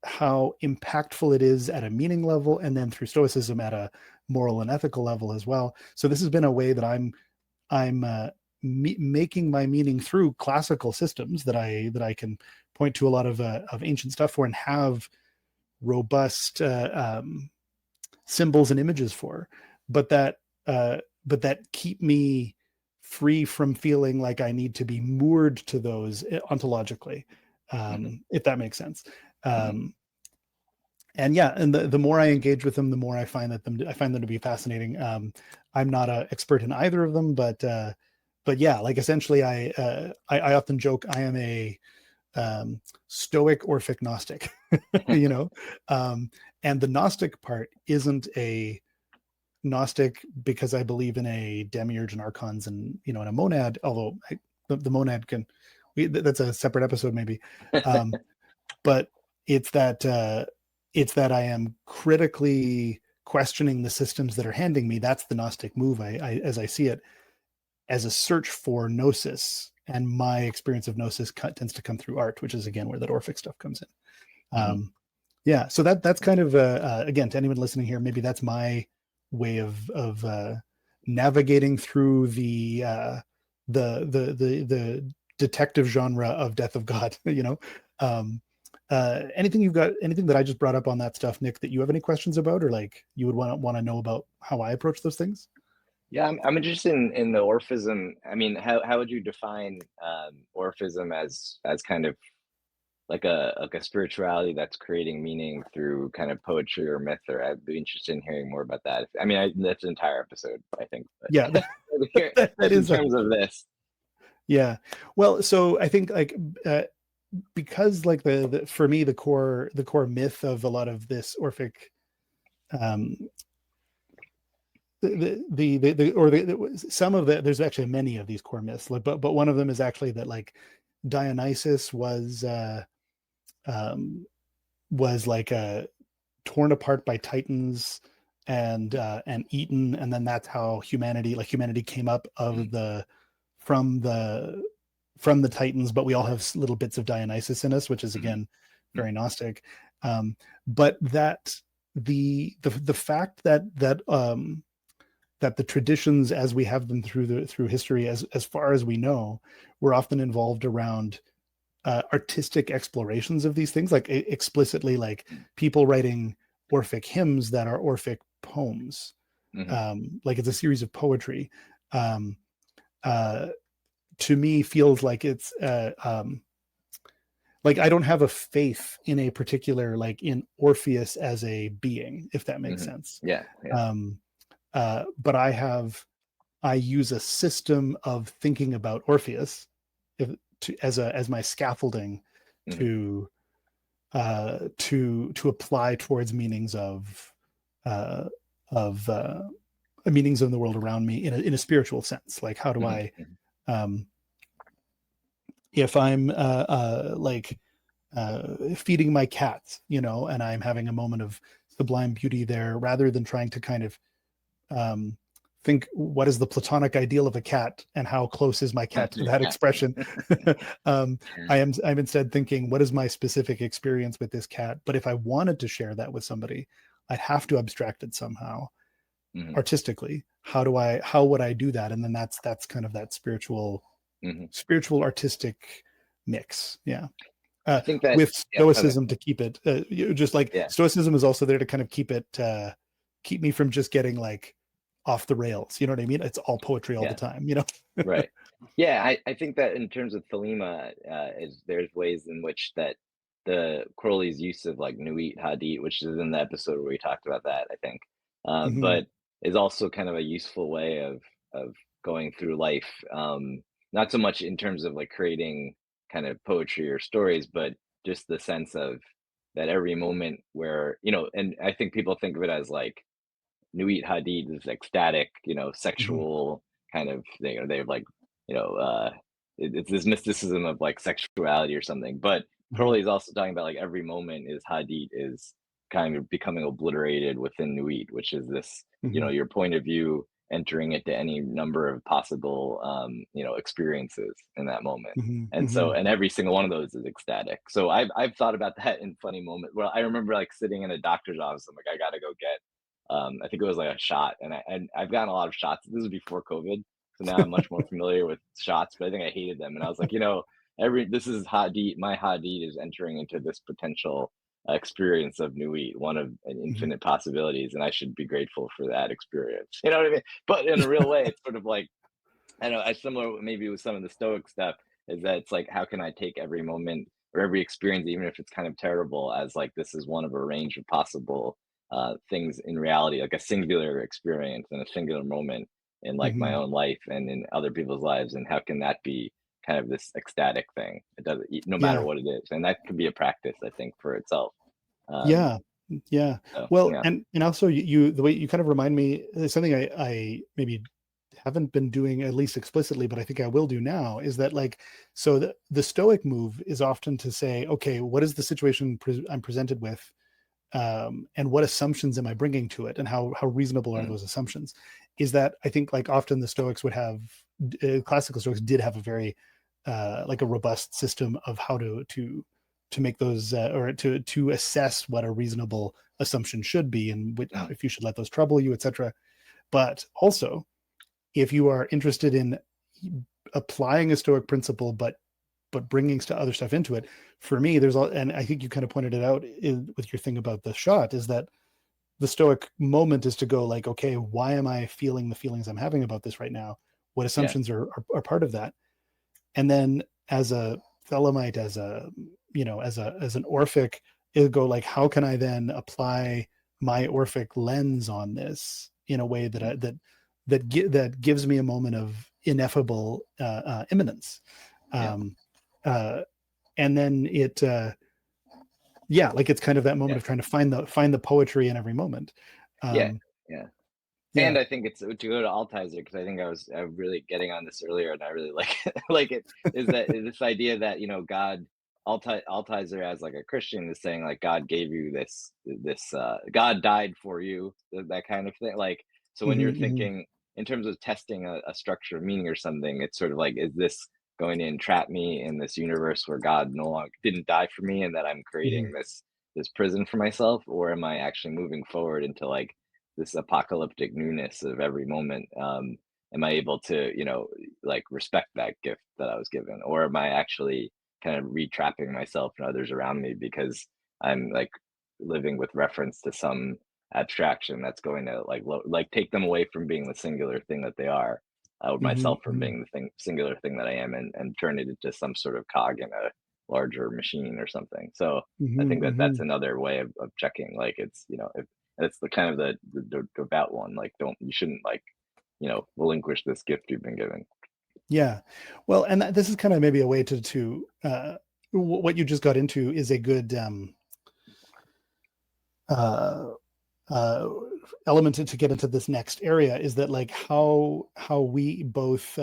A: how impactful it is at a meaning level, and then through Stoicism at a moral and ethical level as well. So this has been a way that I'm making my meaning through classical systems that I can point to a lot of ancient stuff for, and have robust symbols and images for, but that keep me free from feeling like I need to be moored to those ontologically, if that makes sense. And yeah, and the more I engage with them, the more I find them to be fascinating. I'm not an expert in either of them, but yeah, like essentially, I often joke I am a Stoic Orphic Gnostic, you know, and the Gnostic part isn't a Gnostic because I believe in a Demiurge and Archons and, you know, in a monad, although the monad that's a separate episode maybe. But it's that I am critically questioning the systems that are handing me. That's the Gnostic move, I as I see it, as a search for Gnosis. And my experience of Gnosis tends to come through art, which is again where that Orphic stuff comes in. Yeah, so that's kind of again, to anyone listening here, maybe that's my way of navigating through the detective genre of Death of God. You know, anything that I just brought up on that stuff, Nick, that you have any questions about, or like you would want to know about how I approach those things?
B: Yeah, I'm interested in the Orphism. I mean, how would you define Orphism as kind of like a spirituality that's creating meaning through kind of poetry or myth? Or I'd be interested in hearing more about that. I mean, that's an entire episode, I think. But
A: Yeah, that
B: just in
A: is
B: terms of this.
A: Yeah, well, so I think like because like the for me the core myth of a lot of this Orphic, um some of the there's actually many of these core myths, like, but one of them is actually that like Dionysus was like torn apart by Titans and eaten, and then that's how humanity came up of the from the Titans, but we all have little bits of Dionysus in us, which is again very Gnostic. But that the fact that the traditions as we have them through history, as far as we know, were often involved around artistic explorations of these things, like explicitly like people writing Orphic hymns that are Orphic poems. Like it's a series of poetry. To me feels like it's like I don't have a faith in a particular, like in Orpheus as a being, if that makes sense.
B: Yeah.
A: But I use a system of thinking about Orpheus as my scaffolding to apply towards meanings of meanings in the world around me in a spiritual sense. Like how do I if I'm like feeding my cats, you know, and I'm having a moment of sublime beauty there, rather than trying to kind of think what is the platonic ideal of a cat and how close is my cat to that expression. I'm instead thinking, what is my specific experience with this cat? But if I wanted to share that with somebody, I'd have to abstract it somehow artistically. How would I do that? And then that's kind of that spiritual artistic mix. Yeah.
B: I think that
A: with Stoicism to keep it just like Stoicism is also there to kind of keep me from just getting like off the rails. You know what I mean? It's all poetry all the time, you know?
B: Right. Yeah. I think that in terms of Thelema, there's ways in which that the Crowley's use of like Nuit Hadith, which is in the episode where we talked about that, I think, but is also kind of a useful way of going through life. Not so much in terms of like creating kind of poetry or stories, but just the sense of that every moment where, you know, and I think people think of it as like Nuit Hadid is ecstatic, you know, sexual kind of thing, or they're like, you know, it's this mysticism of like sexuality or something. But Crowley is also talking about like every moment is Hadid is kind of becoming obliterated within Nuit, which is this, you know, your point of view entering into any number of possible experiences in that moment. And so,
A: Hmm.
B: and every single one of those is ecstatic. So I've thought about that in funny moments. Well, I remember like sitting in a doctor's office. I'm like, I gotta go get. I think it was like a shot, and I've gotten a lot of shots. This was before COVID, so now I'm much more familiar with shots. But I think I hated them, and I was like, this is hot deed. My hot deed is entering into this potential experience of Nui, one of an
A: Hmm.
B: infinite possibilities, and I should be grateful for that experience. You know what I mean? But in a real way, it's sort of like I know, as similar maybe with some of the Stoic stuff, is that it's like, how can I take every moment or every experience, even if it's kind of terrible, as like this is one of a range of possible things in reality, like a singular experience and a singular moment in like my
A: Hmm.
B: own life and in other people's lives, and how can that be kind of this ecstatic thing? It doesn't, no matter
A: Yeah.
B: what it is, and that could be a practice, I think, for itself. Um,
A: Yeah. Yeah.
B: so
A: Well,
B: yeah,
A: and also you the way you kind of remind me is something I maybe haven't been doing at least explicitly, but I think I will do now, is that like, so the Stoic move is often to say, okay, what is the situation I'm presented with, and what assumptions am I bringing to it, and how reasonable are
B: mm,
A: those assumptions? Is that I think like often the Stoics would have, classical Stoics did have a very like a robust system of how to make those, or to assess what a reasonable assumption should be, and
B: mm,
A: if you should let those trouble you, etc. But also, if you are interested in applying a Stoic principle, but bringing other stuff into it, for me, there's all, and I think you kind of pointed it out with your thing about the shot, is that the Stoic moment is to go like, okay, why am I feeling the feelings I'm having about this right now? What
B: yeah,
A: assumptions are part of that? And then as a Thelemite, as a, as an Orphic, it go like, how can I then apply my Orphic lens on this in a way that
B: mm,
A: that gives me a moment of ineffable imminence,
B: yeah,
A: um, uh, and then yeah, like it's kind of that moment
B: yeah,
A: of trying to find the poetry in every moment.
B: yeah,
A: um,
B: yeah.
A: yeah.
B: And I think it's to go to Altizer, because I think I was really getting on this earlier, and I really like like it, is this idea that God, Altizer as like a Christian is saying like God gave you this God died for you, that kind of thing. Like, so when you're
A: Hmm. Hmm.
B: thinking in terms of testing a structure of meaning or something, it's sort of like, is this going to entrap me in this universe where God no longer didn't die for me, and that I'm
A: Hmm.
B: creating this prison for myself, or am I actually moving forward into like this apocalyptic newness of every moment? Am I able to like respect that gift that I was given, or am I actually kind of retrapping myself and others around me because I'm like living with reference to some abstraction that's going to like take them away from being the singular thing that they are, or
A: Hmm.
B: myself from being the singular thing that I am, and turn it into some sort of cog in a larger machine or something. So I think that
A: Hmm.
B: that's another way of checking, like, it's if it's the kind of the devout one, like, don't you shouldn't like relinquish this gift you've been given.
A: Yeah. Well, and this is kind of maybe a way what you just got into is a good uh, uh, element to get into this next area, is that like how we both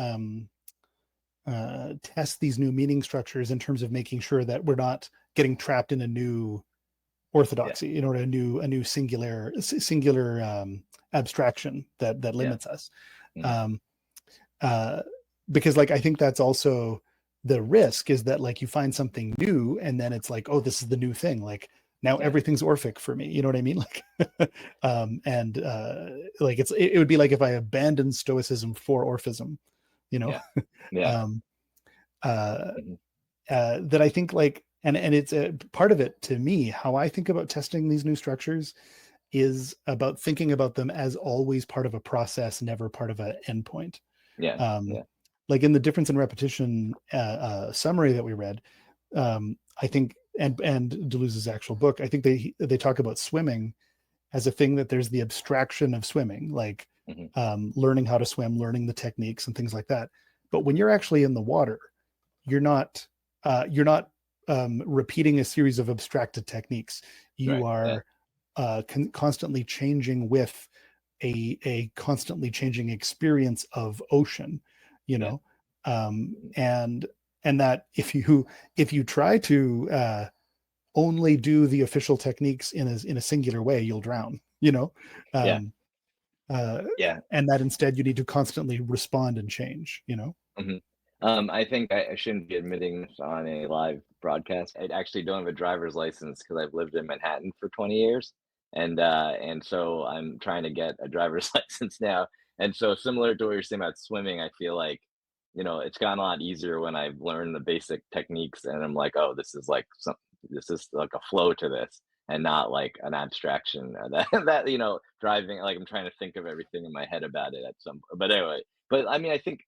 A: test these new meaning structures in terms of making sure that we're not getting trapped in a new
B: Yeah,
A: orthodoxy, a new singular abstraction that
B: yeah,
A: limits us.
B: mhm,
A: Um, uh, because like I think that's also the risk, is that like you find something new and then it's like, oh, this is the new thing. Like now
B: yeah,
A: everything's Orphic for me. You know what I mean? Like, and like it would be like if I abandoned Stoicism for Orphism, you know.
B: yeah, yeah,
A: um, uh,
B: mhm,
A: that I think like, and it's a part of it to me, how I think about testing these new structures is about thinking about them as always part of a process, never part of an endpoint.
B: yeah,
A: um,
B: yeah,
A: like in the difference in repetition summary that we read, I think, and Deleuze's actual book, I think they talk about swimming as a thing that there's the abstraction of swimming, like
B: mhm,
A: learning how to swim, learning the techniques and things like that. But when you're actually in the water, you're not repeating a series of abstracted techniques. You
B: right, yeah,
A: are constantly changing with a constantly changing experience of ocean, you
B: yeah,
A: know.
B: mhm,
A: And that if you try to only do the official techniques in a singular way, you'll drown, you know.
B: yeah,
A: um,
B: Yeah.
A: and that instead you need to constantly respond and change, you know?
B: Mhm. I think I shouldn't be admitting this on a live broadcast. I actually don't have a driver's license because I've lived in Manhattan for 20 years, and so I'm trying to get a driver's license now. And so similar to what you're saying about swimming, I feel like, it's gotten a lot easier when I've learned the basic techniques, and I'm like, oh, this is like a flow to this, and not like an abstraction that driving like I'm trying to think of everything in my head about it at some. But anyway, but I mean, I think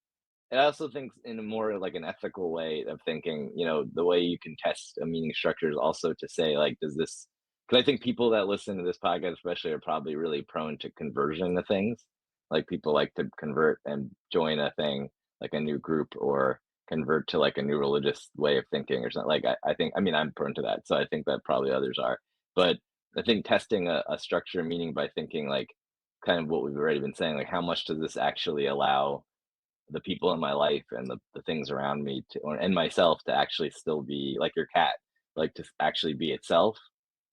B: and I also think in a more like an ethical way of thinking, the way you can test a meaning structure is also to say, like, does this, because I think people that listen to this podcast, especially, are probably really prone to conversion to things. Like people like to convert and join a thing, like a new group, or convert to like a new religious way of thinking or something. Like, I think, I mean, I'm prone to that. So I think that probably others are. But I think testing a structure of meaning by thinking, like, kind of what we've already been saying, like, how much does this actually allow the people in my life and the things around me and myself to actually still be like your cat, like to actually be itself,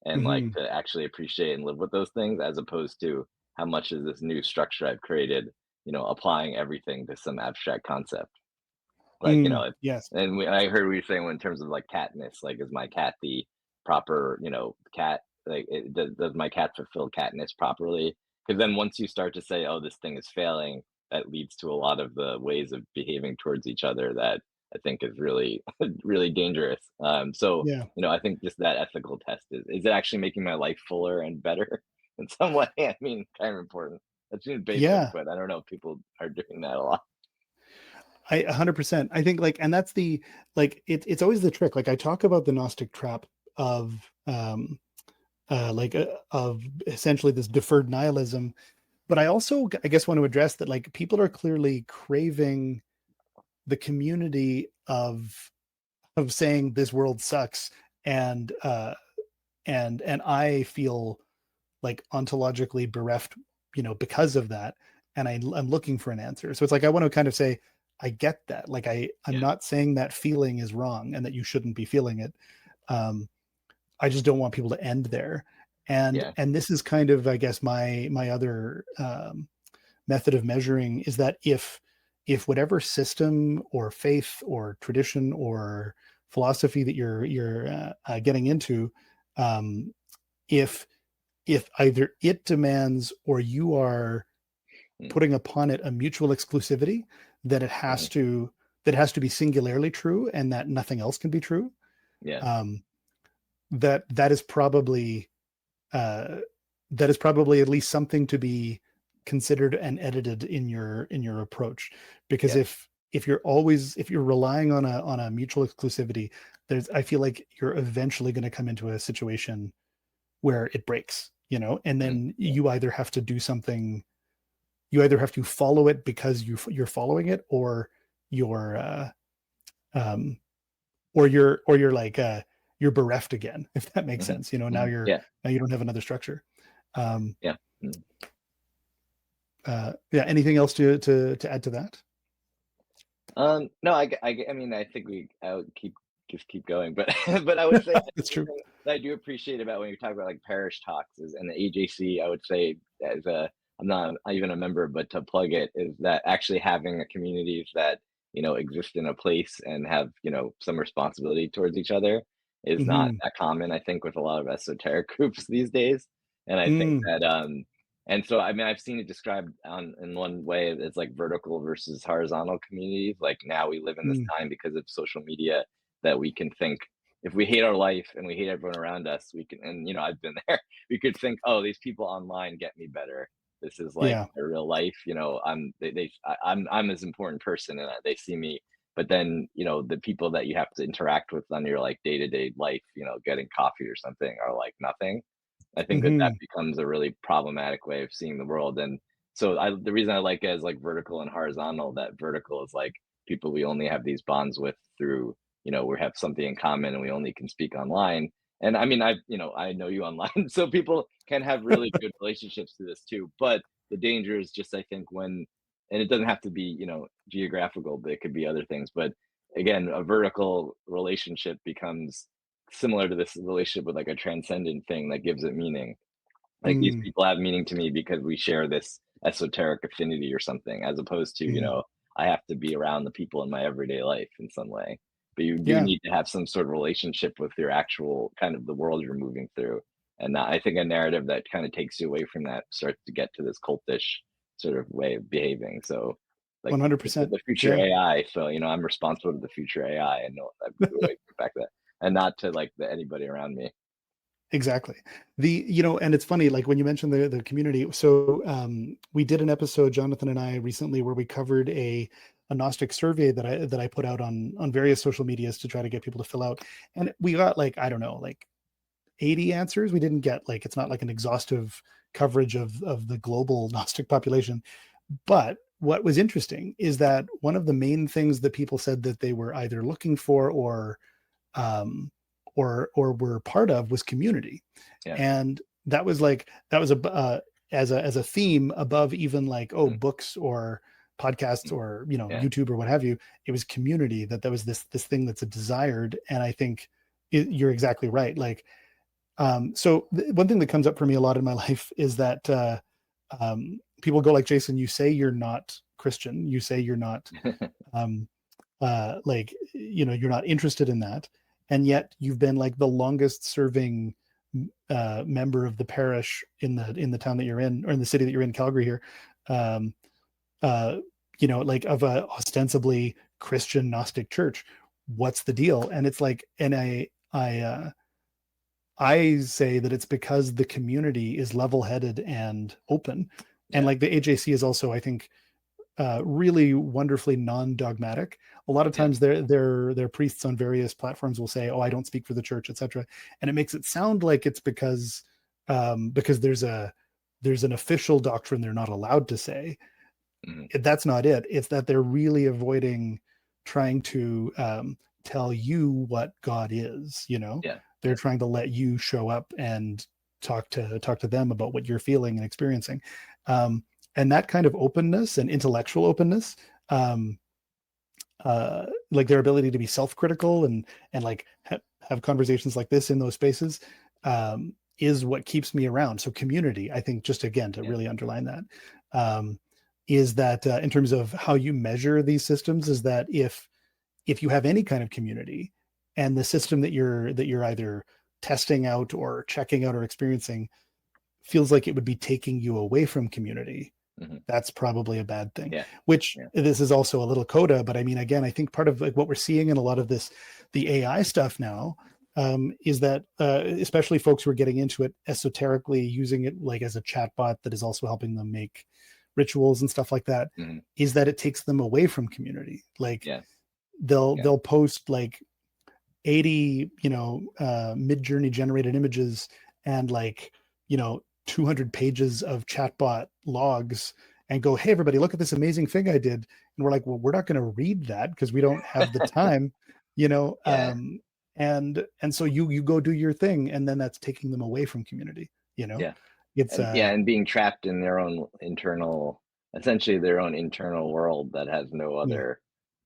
B: and like
A: Hmm.
B: to actually appreciate and live with those things, as opposed to how much is this new structure I've created, applying everything to some abstract concept. Like,
A: Mm, yes.
B: I heard what you're saying in terms of like catness, like, is my cat the proper, cat? Like, does my cat fulfill catness properly? Because then once you start to say, oh, this thing is failing, that leads to a lot of the ways of behaving towards each other that I think is really, really dangerous. So,
A: Yeah.
B: I think just that ethical test is it actually making my life fuller and better in some way? I mean, kind of important. That seems basic,
A: Yeah.
B: but I don't know if people are doing that a lot.
A: I 100%. I think like, and that's the like it's always the trick. Like I talk about the Gnostic trap of of essentially this deferred nihilism, but I also I guess want to address that like people are clearly craving the community of saying this world sucks, and and I feel like ontologically bereft, because of that, and I'm looking for an answer. So it's like I want to kind of say I get that. Like I'm
B: Yeah.
A: not saying that feeling is wrong and that you shouldn't be feeling it. Um, I just don't want people to end there.
B: Yeah.
A: And this is kind of, I guess, my other method of measuring is that if whatever system or faith or tradition or philosophy that you're getting into, um, if if either it demands or you are
B: Mm,
A: putting upon it a mutual exclusivity, that it
B: mhm.
A: has to that it has to be singularly true and that nothing else can be true,
B: Yeah.
A: um, that is probably uh, at least something to be considered and edited in your approach. Because
B: Yeah.
A: if you're relying on a mutual exclusivity, there's I feel like you're eventually going to come into a situation where it breaks, and
B: Mm,
A: then
B: yeah.
A: you either have to do something, you either have to follow it because you're following it, or you're um or you're like you're bereft again, if that makes
B: Mhm.
A: sense. Now
B: Mhm. Yeah.
A: now you don't have another structure. um
B: Yeah. Mm.
A: yeah, anything else to add to that?
B: No, I mean, I think I would keep going, but but I would say that
A: That's
B: the
A: true.
B: thing that I do appreciate about when you talk about like parish talks is, and the AJC, I would say, as a, I'm not even a member, but to plug it, is that actually having a communities that exist in a place and have some responsibility towards each other is not
A: Hmm.
B: that common. I think with a lot of esoteric groups these days, and I think
A: Mm,
B: that and so, I mean, I've seen it described in one way, it's like vertical versus horizontal communities. Like, now we live in this
A: mm,
B: time because of social media that we can think, if we hate our life and we hate everyone around us, we can, and I've been there, we could think, oh, these people online get me better. This is like
A: yeah.
B: my real life. I'm this important person, and they see me. But then, the people that you have to interact with on your like day to day life, getting coffee or something, are like nothing. I think that that
A: Hmm.
B: becomes a really problematic way of seeing the world. And so the reason I like it as like vertical and horizontal, that vertical is like people we only have these bonds with through, we have something in common and we only can speak online. And I mean, I know you online, so people can have really good relationships through this too. But the danger is just, I think, when, and it doesn't have to be, geographical, but it could be other things. But again, a vertical relationship becomes similar to this relationship with like a transcendent thing that gives it meaning. Like, these
A: Mm,
B: people have meaning to me because we share this esoteric affinity or something, as opposed to,
A: Mhm.
B: I have to be around the people in my everyday life in some way. But you do
A: Yeah,
B: need to have some sort of relationship with your actual kind of the world you're moving through. And I think a narrative that kind of takes you away from that starts to get to this cultish sort of way of behaving. So, like the
A: 100%.
B: future
A: Yeah.
B: AI. So, I'm responsible to the future AI, and no, I really back that, and not to like anybody around me.
A: Exactly. And it's funny, like when you mentioned the community. So we did an episode, Jonathan and I, recently, where we covered a Gnostic survey that I put out on various social medias to try to get people to fill out, and we got like, I don't know, like 80 answers. We didn't get, like, it's not like an exhaustive coverage of the global Gnostic population. But what was interesting is that one of the main things that people said that they were either looking for um, or were part of was community.
B: Yeah.
A: And that was as a theme above even like, oh,
B: Mm,
A: books or podcasts
B: mm,
A: or
B: yeah.
A: YouTube or what have you. It was community, that was this thing that's a desired. And I think you're exactly right. Like, so one thing that comes up for me a lot in my life is that people go like, Jason, you say you're not Christian, you say you're not um, like, you're not interested in that, and yet you've been like the longest serving member of the parish in the town that you're in, or in the city that you're in, Calgary here, um, uh, like, of a ostensibly Christian Gnostic church. What's the deal? And it's like, and I say that it's because the community is level-headed and open, and
B: Yeah.
A: like the AJC is also, I think, really wonderfully non-dogmatic. A lot of
B: Yeah.
A: times their priests on various platforms will say, "Oh, I don't speak for the church," etc., and it makes it sound like it's because there's an official doctrine they're not allowed to say.
B: Hmm.
A: That's not it. It's that they're really avoiding trying to tell you what God is.
B: Yeah.
A: They're
B: Yeah.
A: trying to let you show up and talk to them about what you're feeling and experiencing. Um, and that kind of openness and intellectual openness, um, like their ability to be self-critical and like have conversations like this in those spaces, is what keeps me around. So community, I think, just again to
B: Yeah.
A: really underline that, um, is that in terms of how you measure these systems, is that if you have any kind of community, and the system that you're either testing out or checking out or experiencing feels like it would be taking you away from community,
B: Hmm.
A: that's probably a bad thing.
B: Yeah.
A: Which,
B: Yeah.
A: this is also a little coda, but I mean, again, I think part of like what we're seeing in a lot of the AI stuff now, is that especially folks who are getting into it esoterically, using it like as a chatbot that is also helping them make rituals and stuff like that,
B: Hmm.
A: is that it takes them away from community. Like,
B: Yeah.
A: they'll
B: Yeah.
A: they'll post like 80 mid journey generated images and like 200 pages of chatbot logs, and go, hey everybody, look at this amazing thing I did. And we're like, well, we're not going to read that because we don't have the time, you know
B: Yeah.
A: um and so you go do your thing, and then that's taking them away from community.
B: Yeah.
A: It's
B: And yeah, and being trapped in their own internal, essentially their own internal world that has no
A: yeah,
B: other.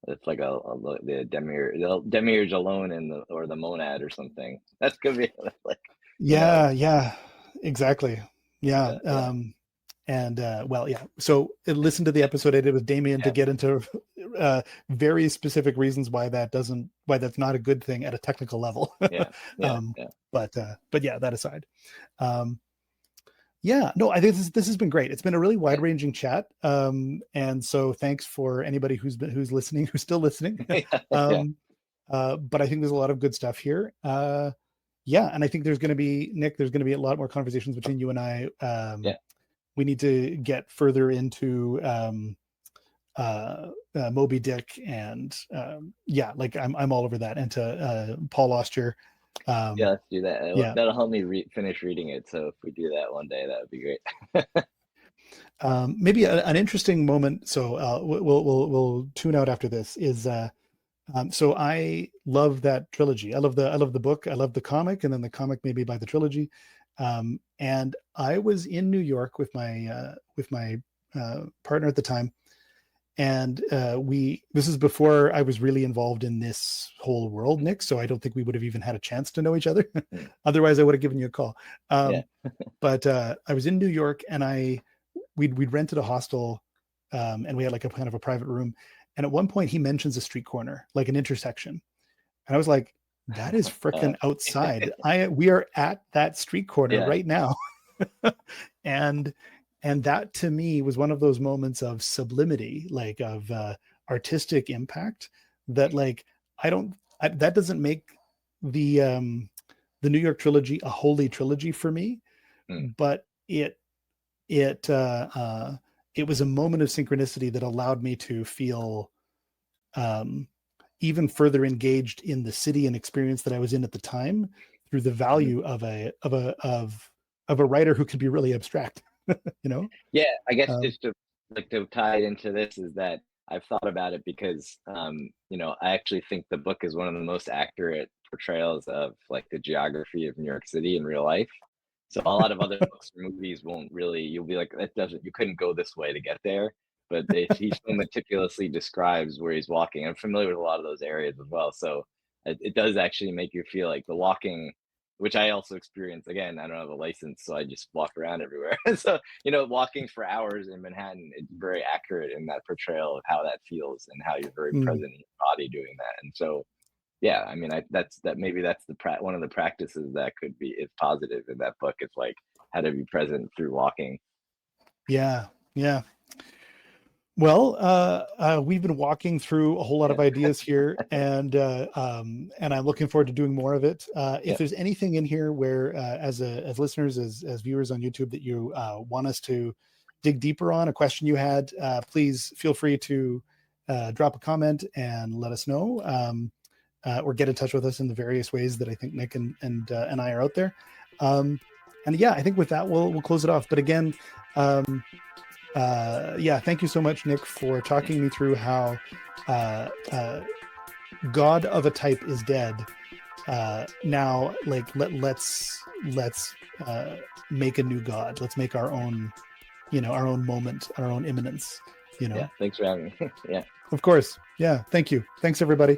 B: It's like the demiurge alone in the or the monad or something. That's gonna be like, you know,
A: yeah, yeah, exactly. Yeah.
B: yeah,
A: And well, yeah, so listen to the episode I did with Damien to
B: yeah,
A: get into very specific reasons why that's not a good thing at a technical level.
B: yeah, yeah,
A: um
B: yeah,
A: but yeah, that aside, um yeah, no, I think this has been great. It's been a really
B: yeah,
A: wide-ranging chat, and so thanks for anybody who's listening, who's still listening.
B: yeah, yeah,
A: um but I think there's a lot of good stuff here. Yeah, and I think there's going to be, Nick, there's going to be a lot more conversations between you and I.
B: yeah,
A: We need to get further into Moby Dick, and yeah, like I'm all over that. And to Paul Auster,
B: yeah.
A: um,
B: Let's do that.
A: yeah,
B: That'll help me finish reading it. So if we do that one day, that would be great.
A: maybe an interesting moment. So we'll tune out after this. Is so I love that trilogy. I love the book. I love the comic, and then the comic maybe by the trilogy. And I was in New York with my partner at the time, and this is before I was really involved in this whole world, Nick. So I don't think we would have even had a chance to know each other.
B: Mm,
A: Otherwise, I would have given you a call.
B: yeah,
A: But I was in New York, and I we'd rented a hostel, and we had like a kind of a private room. And at one point he mentions a street corner, like an intersection. And I was like, that is frickin' outside. We are at that street corner right now. and that to me was one of those moments of sublimity, like of artistic impact, that like that doesn't make the New York trilogy a holy trilogy for me, but it was a moment of synchronicity that allowed me to feel even further engaged in the city and experience that I was in at the time, through the value of a writer who can be really abstract.
B: Yeah, I guess just to tie it into this is that I've thought about it because I actually think the book is one of the most accurate portrayals of like the geography of New York City in real life. So a lot of other books or movies won't really, you'll be like, you couldn't go this way to get there. But he so meticulously describes where he's walking. I'm familiar with a lot of those areas as well. So it does actually make you feel like the walking, which I also experience. Again, I don't have a license, so I just walk around everywhere. So, walking for hours in Manhattan, it's very accurate in that portrayal of how that feels and how you're very present in your body doing that. And so, yeah, I mean, maybe that's one of the practices that could be is positive in that book. It's like how to be present through walking.
A: Yeah. Well, we've been walking through a whole lot of ideas here, and I'm looking forward to doing more of it. If there's anything in here where, as listeners, as viewers on YouTube, that you want us to dig deeper on, a question you had, please feel free to drop a comment and let us know, or get in touch with us in the various ways that I think Nick and I are out there. And yeah, I think with that we'll close it off. But again, thank you so much, Nick, for talking me through how God of a type is dead. Now, like, let's make a new God. Let's make our own, our own moment, our own immanence.
B: Yeah, thanks for having me. Yeah,
A: of course. Yeah, thank you. Thanks, everybody.